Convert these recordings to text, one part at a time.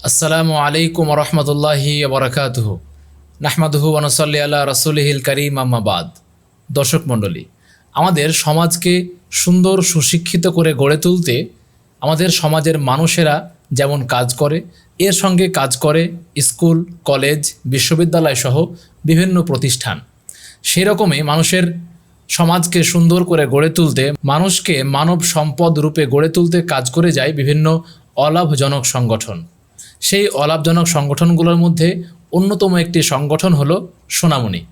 আসসালামু আলাইকুম রহমতুল্লাহি বরকাতুহু নাহমাদুহু ওয়া নুসাল্লি আলা রাসূলিহিল কারীম আম্মা বাদ। দর্শক মণ্ডলী, আমাদের সমাজকে সুন্দর সুশিক্ষিত করে গড়ে তুলতে আমাদের সমাজের মানুষেরা যেমন কাজ করে, এর সঙ্গে কাজ করে স্কুল, কলেজ, বিশ্ববিদ্যালয় সহ বিভিন্ন প্রতিষ্ঠান। সেই রকমই মানুষের সমাজকে সুন্দর করে গড়ে তুলতে, মানুষকে মানব সম্পদ রূপে গড়ে তুলতে কাজ করে যায় বিভিন্ন অলাভজনক সংগঠন। সেই অলাভজনক সংগঠনগুলোর মধ্যে অন্যতম একটি সংগঠন হলো সোনামণি,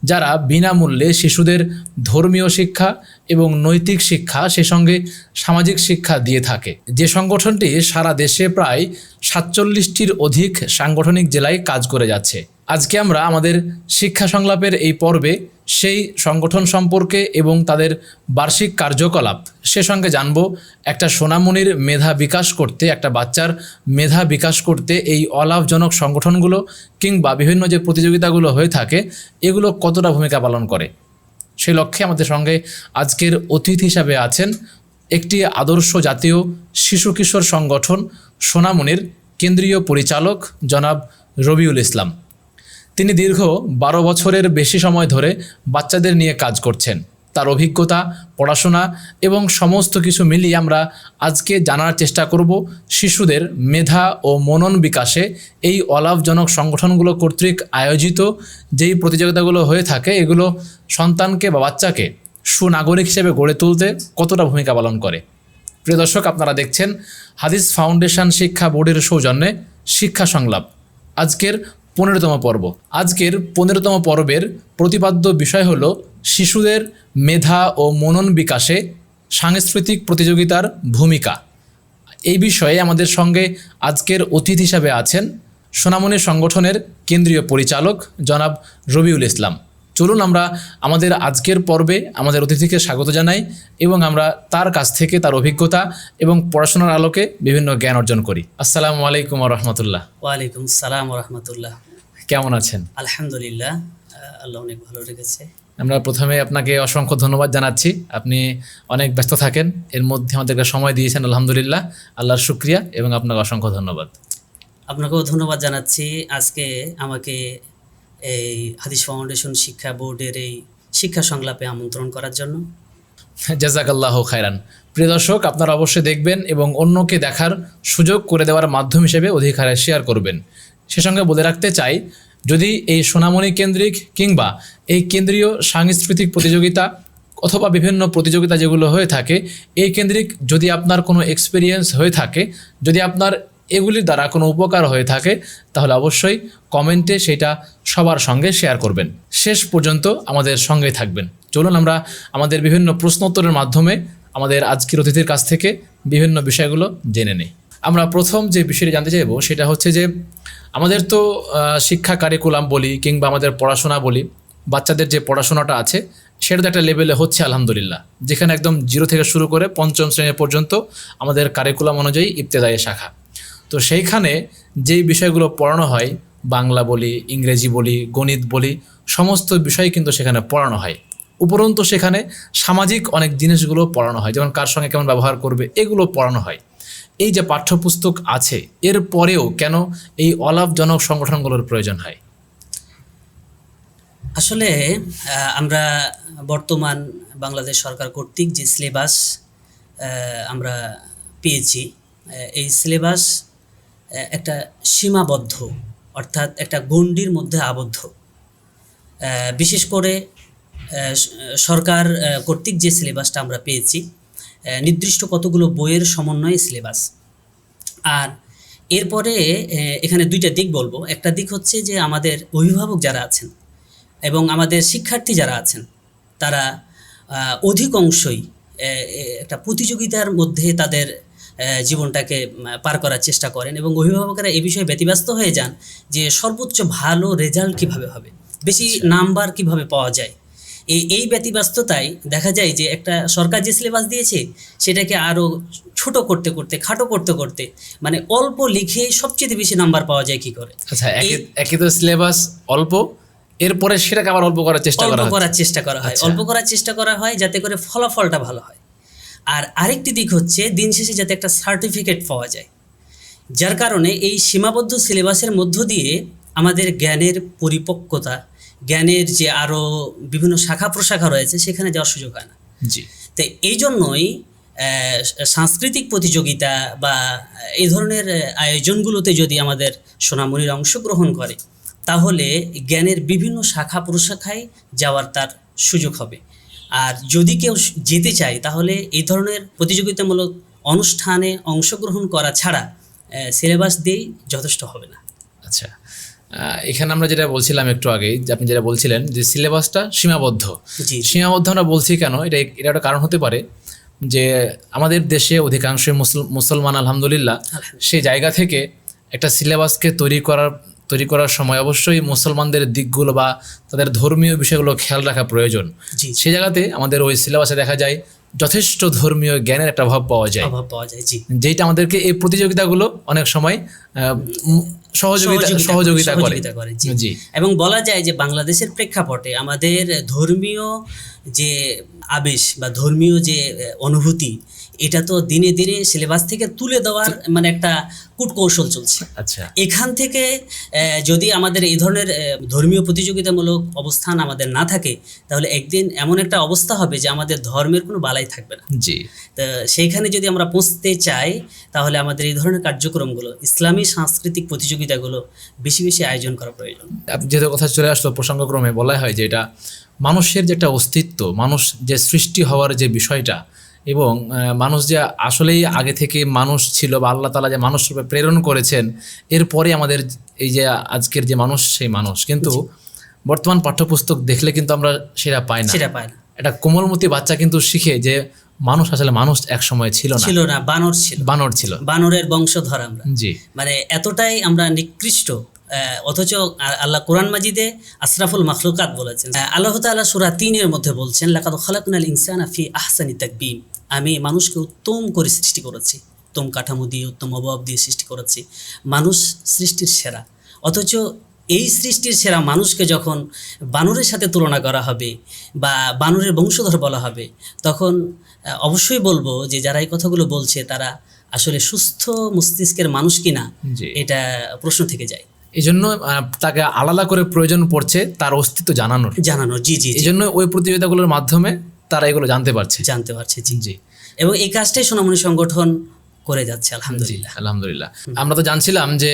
যারা বিনামূল্যে শিশুদের ধর্মীয় শিক্ষা এবং নৈতিক শিক্ষা, সে সঙ্গে সামাজিক শিক্ষা দিয়ে থাকে। যে সংগঠনটি সারা দেশে প্রায় ৪৭টির অধিক সাংগঠনিক জেলায় কাজ করে যাচ্ছে। আজকে আমরা আমাদের শিক্ষা সংলাপের এই পর্বে সেই সংগঠন সম্পর্কে এবং তাদের বার্ষিক কার্যকলাপ সে সঙ্গে জানব। একটা সোনামণির মেধা বিকাশ করতে, একটা বাচ্চার মেধা বিকাশ করতে এই অলাভজনক সংগঠনগুলো কিংবা বিভিন্ন যে প্রতিযোগিতাগুলো হয়ে থাকে এগুলো কতটা ভূমিকা পালন করে। সেই লক্ষ্যে আমাদের সঙ্গে আজকের অতিথি হিসাবে আছেন একটি আদর্শ জাতীয় শিশু কিশোর সংগঠন সোনামণির কেন্দ্রীয় পরিচালক জনাব রবিউল ইসলাম। তিনি দীর্ঘ ১২ বছরের বেশি সময় ধরে বাচ্চাদের নিয়ে কাজ করছেন। তার অভিজ্ঞতা, পড়াশোনা এবং সমস্ত কিছু মিলিয়ে আমরা আজকে জানার চেষ্টা করব শিশুদের মেধা ও মনন বিকাশে এই অলাভজনক সংগঠনগুলো কর্তৃক আয়োজিত যেই প্রতিযোগিতাগুলো হয়ে থাকে এগুলো সন্তানকে বা বাচ্চাকে সুনাগরিক হিসেবে গড়ে তুলতে কতটা ভূমিকা পালন করে। প্রিয় দর্শক, আপনারা দেখছেন হাদিস ফাউন্ডেশন শিক্ষা বোর্ডের সৌজন্যে শিক্ষা সংলাপ আজকের ১৫তম পর্ব। আজকের ১৫তম পর্বের প্রতিপাদ্য বিষয় হলো শিশুদের মেধা ও মনন বিকাশে সাংস্কৃতিক প্রতিযোগিতার ভূমিকা। এই বিষয়ে আমাদের সঙ্গে আজকের অতিথি হিসাবে আছেন সোনামণি সংগঠনের কেন্দ্রীয় পরিচালক জনাব রবিউল ইসলাম। চলুন আমরা আমাদের আজকের পর্বে আমাদের অতিথিকে স্বাগত জানাই এবং আমরা তার কাছ থেকে তার অভিজ্ঞতা এবং পড়াশোনার আলোকে বিভিন্ন জ্ঞান অর্জন করি। আসসালামু আলাইকুম রহমতুল্লাহ। ওয়ালাইকুম সালাম রহমতুল্লাহ। কেমন আছেন? আলহামদুলিল্লাহ, আল্লাহ অনেক ভালো রেখেছে। আমরা প্রথমে আপনাকে অসংখ্য ধন্যবাদ জানাচ্ছি। আপনি অনেক ব্যস্ত থাকেন, এর মধ্যে আমাদেরকে সময় দিয়েছেন, আলহামদুলিল্লাহ, আল্লাহর শুকরিয়া এবং আপনাকে অসংখ্য ধন্যবাদ। আপনাকেও ধন্যবাদ জানাচ্ছি আজকে আমাকে এই হাদিস ফাউন্ডেশন শিক্ষা বোর্ডের এই শিক্ষা সংলাপে আমন্ত্রণ করার জন্য। জাযাকাল্লাহু খায়রান। প্রিয় দর্শক, আপনারা অবশ্যই দেখবেন এবং অন্যকে দেখার সুযোগ করে দেওয়ার মাধ্যম হিসেবে অধিক হারে শেয়ার করবেন। সে সঙ্গে বলে রাখতে চাই, যদি এই সোনামণি কেন্দ্রিক কিংবা এই কেন্দ্রীয় সাংস্কৃতিক প্রতিযোগিতা অথবা বিভিন্ন প্রতিযোগিতা যেগুলো হয়ে থাকে এই কেন্দ্রিক যদি আপনার কোনো এক্সপিরিয়েন্স হয়ে থাকে, যদি আপনার এগুলির দ্বারা কোনো উপকার হয়ে থাকে, তাহলে অবশ্যই কমেন্টে সেটা সবার সঙ্গে শেয়ার করবেন। শেষ পর্যন্ত আমাদের সঙ্গে থাকবেন। চলুন আমরা আমাদের বিভিন্ন প্রশ্নোত্তরের মাধ্যমে আমাদের আজকের অতিথির কাছ থেকে বিভিন্ন বিষয়গুলো জেনে নিই। আমরা প্রথম যে বিষয়টি জানতে চাইব সেটা হচ্ছে যে আমাদের তো শিক্ষা কারিকুলাম বলি কিংবা আমাদের পড়াশোনা বলি, বাচ্চাদের যে পড়াশোনাটা আছে সেটা তো একটা লেভেলে হচ্ছে আলহামদুলিল্লাহ, যেখানে একদম 0 থেকে শুরু করে 5ম শ্রেণী পর্যন্ত আমাদের কারিকুলাম অনুযায়ী ইবতেদায়ী শাখা। তো সেইখানে যেই বিষয়গুলো পড়ানো হয়, বাংলা বলি, ইংরেজি বলি, গণিত বলি, সমস্ত বিষয় কিন্তু সেখানে পড়ানো হয়। উপরন্তু সেখানে সামাজিক অনেক জিনিসগুলো পড়ানো হয়, যেমন কার সঙ্গে কেমন ব্যবহার করবে এগুলো পড়ানো হয়। এই যে পাঠ্যপুস্তক আছে এর পরেও কেন এই অলাভজনক সংগঠনগুলোর প্রয়োজন হয়? আসলে আমরা বর্তমান বাংলাদেশ সরকার কর্তৃক যে সিলেবাস আমরা পেয়েছি, এই সিলেবাস একটা সীমাবদ্ধ, অর্থাৎ একটা গণ্ডির মধ্যে আবদ্ধ। বিশেষ করে সরকার কর্তৃক যে সিলেবাসটা আমরা পেয়েছি নির্দিষ্ট কতগুলো বইয়ের সমন্বয়ে সিলেবাস। আর এরপরে এখানে 2টা দিক বলবো। একটা দিক হচ্ছে যে আমাদের অভিভাবক যারা আছেন এবং আমাদের শিক্ষার্থী যারা আছেন তারা অধিক অংশই একটা প্রতিযোগিতার মধ্যে তাদের জীবনটাকে পার করার চেষ্টা করেন এবং অভিভাবকেরা এই বিষয়ে ব্যতিব্যস্ত হয়ে যান যে সর্বোচ্চ ভালো রেজাল্ট কিভাবে হবে, বেশি নাম্বার কিভাবে পাওয়া যায়। এই ব্যতিব্যস্ততায় দেখা যায় যে একটা সরকার যে সিলেবাস দিয়েছে সেটাকে আরও ছোট করতে করতে, খাটো করতে করতে, মানে অল্প লিখেই সবচেয়ে বেশি নাম্বার পাওয়া যায় কি করে। আচ্ছা, একই তো সিলেবাস অল্প, এরপরে সেটাকে আবার অল্প করার চেষ্টা করা হয়। অল্প করার চেষ্টা করা হয় যাতে করে ফলাফলটা ভালো হয়। আর আরেকটি দিক হচ্ছে দিন শেষে যাতে একটা সার্টিফিকেট পাওয়া যায়। যার কারণে এই সীমাবদ্ধ সিলেবাসের মধ্য দিয়ে আমাদের জ্ঞানের পরিপক্কতা, জ্ঞানের যে আরও বিভিন্ন শাখা প্রশাখা রয়েছে সেখানে যাওয়ার সুযোগ হয় না। জি তো এই জন্যই সাংস্কৃতিক প্রতিযোগিতা বা এই ধরনের আয়োজনগুলোতে যদি আমাদের সোনামণিরা অংশগ্রহণ করে তাহলে জ্ঞানের বিভিন্ন শাখা প্রশাখায় যাওয়ার তার সুযোগ হবে। আর যদি কেউ যেতে চায় তাহলে এই ধরনের প্রতিযোগিতামূলক অনুষ্ঠানে অংশগ্রহণ করা ছাড়া সিলেবাস দিয়েই যথেষ্ট হবে না। আচ্ছা, এখানে আমরা যেটা বলছিলাম একটু আগেই, যে আপনি যেটা বলছিলেন যে সিলেবাসটা সীমাবদ্ধ। জি সীমাবদ্ধ আমরা বলছি কেন, এটা একটা কারণ হতে পারে যে আমাদের দেশে অধিকাংশ মুসলমান আলহামদুলিল্লাহ, সেই জায়গা থেকে একটা সিলেবাসকে তৈরি করার সময় অবশ্যই মুসলমানদের দিকগুলো বা তাদের ধর্মীয় বিষয়গুলো খেয়াল রাখা প্রয়োজন। জি সেই জায়গাতে আমাদের ওই সিলেবাসে দেখা যায় যথেষ্ট ধর্মীয় জ্ঞানের একটা অভাব পাওয়া যায়, জি যেটা আমাদেরকে এই প্রতিযোগিতাগুলো অনেক সময় সহযোগিতা করে। জি এবং বলা যায় যে বাংলাদেশের প্রেক্ষাপটে আমাদের ধর্মীয় যে আবেশ বা ধর্মীয় যে অনুভূতি, এটা তো দিনে দিনে সিলেবাস থেকে তুলে দেওয়ার মানে একটা কূটকৌশল চলছে। আচ্ছা, এখান থেকে যদি আমাদের এই ধরনের ধর্মীয় প্রতিযোগিতামূলক অবস্থান আমাদের না থাকে তাহলে একদিন এমন একটা অবস্থা হবে যে আমাদের ধর্মের কোনো বালাই থাকবে না। জি তো সেইখানে যদি আমরা পৌঁছতে চাই তাহলে আমাদের এই ধরনের কার্যক্রমগুলো, ইসলামী সাংস্কৃতিক প্রতিযোগিতাগুলো বেশি বেশি আয়োজন করা প্রয়োজন। যেহেতু কথা চলে আসলো প্রসঙ্গক্রমে, বলা হয় যে এটা মানুষের যে একটা অস্তিত্ব, মানুষ যে সৃষ্টি হওয়ার যে বিষয়টা, এবং মানুষ যে আসলেই আগে থেকে মানুষ ছিল বা আল্লাহ তাআলা যে মানুষ রূপে প্রেরণ করেছেন, এরপরে আমাদের এই যে আজকের যে মানুষ, সেই মানুষ কিন্তু বর্তমান পাঠ্যপুস্তক দেখলে কিন্তু আমরা সেটা পাই না। একটা কোমলমতি বাচ্চা কিন্তু শিখে যে মানুষ আসলে মানুষ এক সময় ছিল না, বানর ছিল, বানরের বংশধর আমরা। জি মানে এতটাই আমরা নিকৃষ্ট, অথচ আল্লাহ কোরআন মাজিদে আশরাফুল মাখলুকাত বলেছেন। আল্লাহ তাআলা সূরা ৩-এর মধ্যে বলছেন, লাকাদ খালাকনাল ইনসানা ফি আহসানি তাকবীম, আমি মানুষকে উত্তম করে সৃষ্টি করেছি, উত্তম কাঠামো দিয়ে, উত্তম অবয়ব দিয়ে সৃষ্টি করেছি। মানুষ সৃষ্টির সেরা, অথচ এই সৃষ্টির সেরা মানুষকে যখন বানরের সাথে তুলনা করা হবে বা বানরের বংশধর বলা হবে, তখন অবশ্যই বলবো যে যারা এই কথাগুলো বলছে তারা আসলে সুস্থ মস্তিষ্কের মানুষ কিনা, এটা প্রশ্ন থেকে যায়। এই জন্য তাকে আলাদা করে প্রয়োজন পড়ছে তার অস্তিত্ব জানানোর। জি এই জন্য ওই প্রতিযোগিতাগুলোর মাধ্যমে তারা এগুলো জানতে পারছে। জি জি। এবং এই কাজটাই সোনামণি সংগঠন করে যাচ্ছে আলহামদুলিল্লাহ। আমরা তো জানছিলাম যে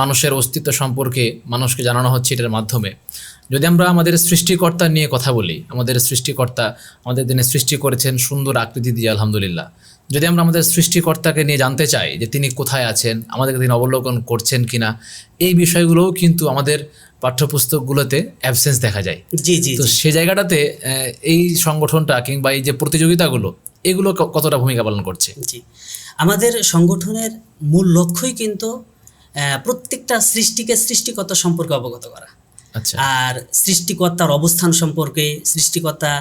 মানুষের অস্তিত্ব সম্পর্কে মানুষকে জানানো হচ্ছে এটার মাধ্যমে। যদি আমরা আমাদের সৃষ্টিকর্তা নিয়ে কথা বলি, আমাদের সৃষ্টিকর্তা আমাদের দিনে সৃষ্টি করেছেন সুন্দর আকৃতি দিয়ে, আলহামদুলিল্লাহ। যদি আমরা আমাদের সৃষ্টিকর্তাকে নিয়ে জানতে চাই যে তিনি কোথায় আছেন, আমাদেরকে তিনি অবলোকন করছেন কিনা, এই বিষয়গুলোও কিন্তু আমাদের পাঠ্যপুস্তকগুলোতে অ্যাবসেন্স দেখা যায়। তো সেই জায়গাটাতে এই সংগঠনটা কিংবা এই যে প্রতিযোগিতাগুলো, এগুলো কতটা ভূমিকা পালন করছে? জি, আমাদের সংগঠনের মূল লক্ষ্যই কিন্তু প্রত্যেকটা সৃষ্টিকে সৃষ্টিকর্তা সম্পর্কে অবগত করা। আচ্ছা। আর সৃষ্টিকর্তার অবস্থান সম্পর্কে, সৃষ্টিকর্তা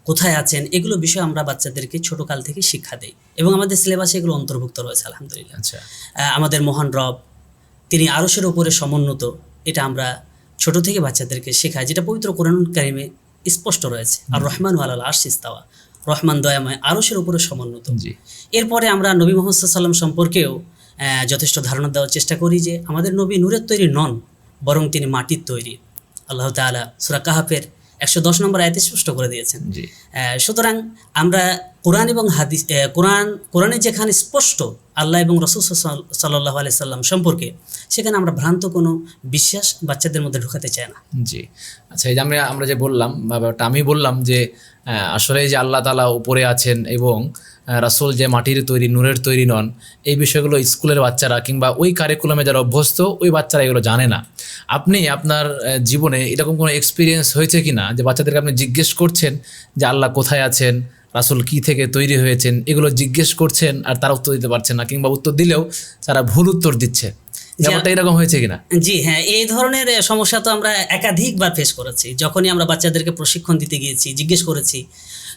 কোথায় আছেন, এগুলো বিষয়ে আমরা বাচ্চাদেরকে ছোটকাল থেকে শিক্ষা দেই এবং আমাদের সিলেবাসে এগুলো অন্তর্ভুক্ত রয়েছে, আলহামদুলিল্লাহ। আচ্ছা। আমাদের মহান রব, তিনি আরশের উপরে সমুন্নত, এটা আমরা ছোট থেকে বাচ্চাদেরকে শেখাই, যেটা পবিত্র কোরআন কারিমে স্পষ্ট রয়েছে। আর রহমান আলাল আরশ ইস্তাওয়া, রহমান দয়াময়, আরশের উপরে সমুন্নত। এরপরে আমরা নবী মুহাম্মদ সাল্লাল্লাহু আলাইহি ওয়াসাল্লাম সম্পর্কেও যথেষ্ট ধারণা দেওয়ার চেষ্টা করি যে আমাদের নবী নূরের তৈরি নন, বরং তিনি মাটির তৈরি। আল্লাহ তাআলা সূরা কাহাফের 110 নম্বর আয়াতে স্পষ্ট করে দিয়েছেন। সুতরাং আমরা কোরআন এবং হাদিস, কোরআনে যেখানে স্পষ্ট আল্লাহ এবং রাসূল সাল্লাল্লাহু আলাইহি সাল্লাম সম্পর্কে, সেখানে আমরা ভ্রান্ত কোনো বিশ্বাস বাচ্চাদের মধ্যে ঢোকাতে চাই না। জি, আচ্ছা। এই যে আমরা যে বললাম, আমি বললাম যে আসলে যে আল্লাহ তাআলা উপরে আছেন এবং রাসূল যে মাটির তৈরি, নূরের তৈরি নন, এই বিষয়গুলো স্কুলের বাচ্চারা কিংবা ওই কারিকুলামে যারা অভ্যস্ত, ওই বাচ্চারা এগুলো জানে না। আপনি আপনার জীবনে এরকম কোনো এক্সপিরিয়েন্স হয়েছে কি না যে বাচ্চাদেরকে আপনি জিজ্ঞেস করছেন যে আল্লাহ কোথায় আছেন, রাসূল কি থেকে তৈরি হয়েছেন, এগুলো জিজ্ঞেস করছেন আর তারা উত্তর দিতে পারছেন না, কিংবা উত্তর দিলেও তারা ভুল উত্তর দিচ্ছে, ব্যাপারটা এরকম হয়েছে কিনা? জি হ্যাঁ, এই ধরনের সমস্যা তো আমরা একাধিকবার ফেস করেছি। যখনই আমরা বাচ্চাদেরকে প্রশিক্ষণ দিতে গিয়েছি, জিজ্ঞেস করেছি,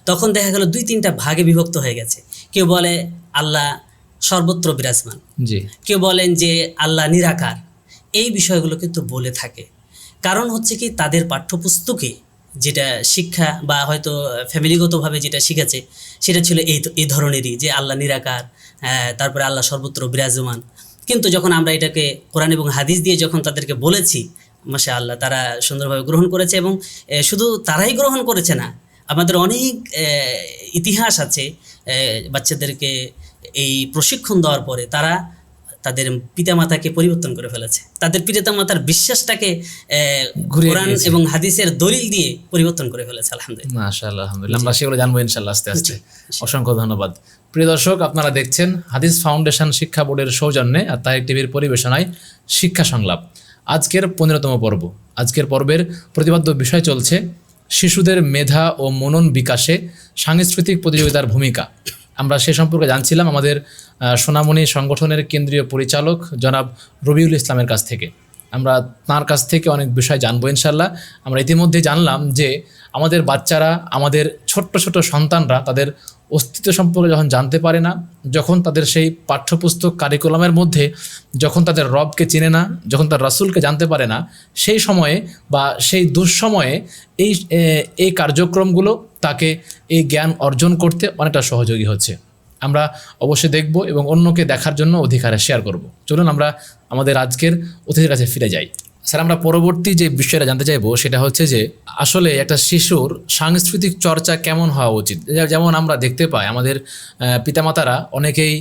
তখন দেখা গেল 2-3টা ভাগে বিভক্ত হয়ে গেছে। কেউ বলে আল্লাহ সর্বত্র বিরাজমান, কেউ বলেন যে আল্লাহ নিরাকার। এই বিষয়গুলো কিন্তু বলে থাকে, কারণ হচ্ছে কি তাদের পাঠ্যপুস্তকে যেটা শিক্ষা বা হয়তো ফ্যামিলিগতভাবে যেটা শিখেছে সেটা ছিল এই ধরনেরই, যে আল্লাহ নিরাকার, তারপরে আল্লাহ সর্বত্র বিরাজমান। কিন্তু যখন আমরা এটাকে কোরআন এবং হাদিস দিয়ে যখন তাদেরকে বলেছি, মাশাআল্লাহ তারা সুন্দরভাবে গ্রহণ করেছে। এবং শুধু তারাই গ্রহণ করেছে না, আমাদের অনেক ইতিহাস আছে বাচ্চাদেরকে এই প্রশিক্ষণ দেওয়ার পরে তারা তাদের পিতামাতাকে পরিবর্তন করে ফেলেছে, তাদের পিতামাতার বিশ্বাসটাকে ঘুরিয়ে কোরআন দিয়েছে। এবং হাদিসের দলিল দিয়ে পরিবর্তন করে ফেলেছে। আলহামদুলিল্লাহ। মাশাআল্লাহ, আলহামদুলিল্লাহ। আমরা সেগুলো জানবো ইনশাআল্লাহ আস্তে আস্তে। অসংখ্য ধন্যবাদ। প্রিয় দর্শক, আপনারা দেখছেন হাদিস ফাউন্ডেশন শিক্ষা বোর্ডের সৌজন্যে আর তারিক টিভির পরিবেশনায় শিক্ষা সংলাপ। আজকের 15তম পর্ব। আজকের পর্বের প্রতিপাদ্য বিষয় চলছে শিশুদের মেধা ও মনন বিকাশে সাংস্কৃতিক প্রতিযোগিতার ভূমিকা। আমরা সে সম্পর্কে জানছিলাম আমাদের সোনামণি সংগঠনের কেন্দ্রীয় পরিচালক জনাব রবিউল ইসলামের কাছ থেকে। আমরা তাঁর কাছ থেকে অনেক বিষয় জানবো ইনশাল্লাহ। আমরা ইতিমধ্যে জানলাম যে আমাদের বাচ্চারা, আমাদের ছোট্ট ছোট সন্তানরা তাদের অস্তিত্ব সম্পর্কে যখন জানতে পারে না, যখন তাদের সেই পাঠ্যপুস্তক কারিকুলামের মধ্যে যখন তাদের রবকে চেনে না, যখন তার রাসূলকে জানতে পারে না, সেই সময়ে বা সেই দুঃসময়ে এই কার্যক্রমগুলো তাকে এই জ্ঞান অর্জন করতে অনেকটা সহযোগী হচ্ছে। আমরা অবশ্যই দেখব এবং অন্যকে দেখার জন্য অধিকারে শেয়ার করব। চলুন আমরা আমাদের আজকের অতিথির কাছে ফিরে যাই। স্যার, আমরা পরবর্তী যে বিষয়টা জানতে চাইবো সেটা হচ্ছে যে আসলে একটা শিশুর সাংস্কৃতিক চর্চা কেমন হওয়া উচিত। যেমন আমরা দেখতে পাই আমাদের পিতামাতারা অনেকেই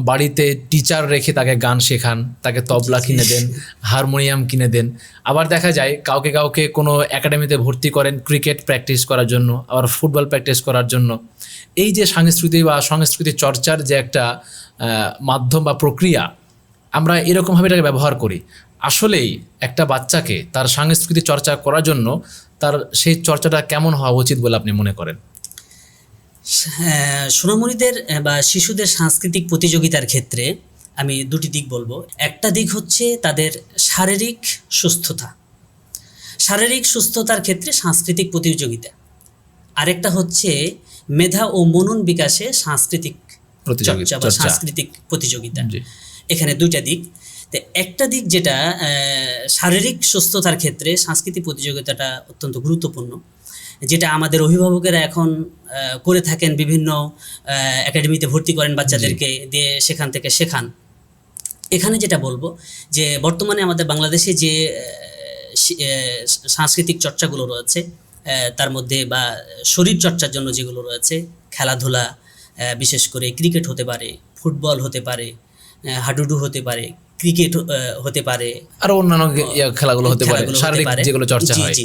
বাড়িতে টিচার রেখে তাকে গান শেখান, তাকে তবলা কিনে দেন, হারমোনিয়াম কিনে দেন। আবার দেখা যায় কাউকে কাউকে কোনো একাডেমিতে ভর্তি করেন ক্রিকেট প্র্যাকটিস করার জন্য, আবার ফুটবল প্র্যাকটিস করার জন্য। এই যে সংস্কৃতি বা সংস্কৃতি চর্চার যে একটা মাধ্যম বা প্রক্রিয়া, আমরা এরকমভাবে এটাকে ব্যবহার করি। আসলেই একটা বাচ্চাকে তার সাংস্কৃতিক চর্চা করার জন্য তার সেই চর্চাটা কেমন হওয়া উচিত বলে আপনি মনে করেন? সোনামণিদের বা শিশুদের সাংস্কৃতিক প্রতিযোগিতার ক্ষেত্রে আমি দুটি দিক বলবো। একটা দিক হচ্ছে তাদের শারীরিক সুস্থতা, শারীরিক সুস্থতার ক্ষেত্রে সাংস্কৃতিক প্রতিযোগিতা। আরেকটা হচ্ছে মেধা ও মনন বিকাশে সাংস্কৃতিক চর্চা বা সাংস্কৃতিক প্রতিযোগিতা। এখানে দুইটা দিক। তো একটা দিক যেটা শারীরিক সুস্থতার ক্ষেত্রে সাংস্কৃতিক প্রতিযোগিতাটা অত্যন্ত গুরুত্বপূর্ণ, যেটা আমাদের অভিভাবকেরা এখন করে থাকেন। বিভিন্ন একাডেমিতে ভর্তি করেন বাচ্চাদেরকে, দিয়ে সেখান থেকে শেখান। এখানে যেটা বলবো যে বর্তমানে আমাদের বাংলাদেশে যে সাংস্কৃতিক চর্চাগুলো রয়েছে তার মধ্যে বা শরীর চর্চার জন্য যেগুলো রয়েছে, খেলাধুলা, বিশেষ করে ক্রিকেট হতে পারে, ফুটবল হতে পারে, হাডুডু হতে পারে, ক্রিকেট হতে পারে, আর অন্যান্য খেলাগুলো হতে পারে, শারীরিক যেগুলো চর্চা হয়।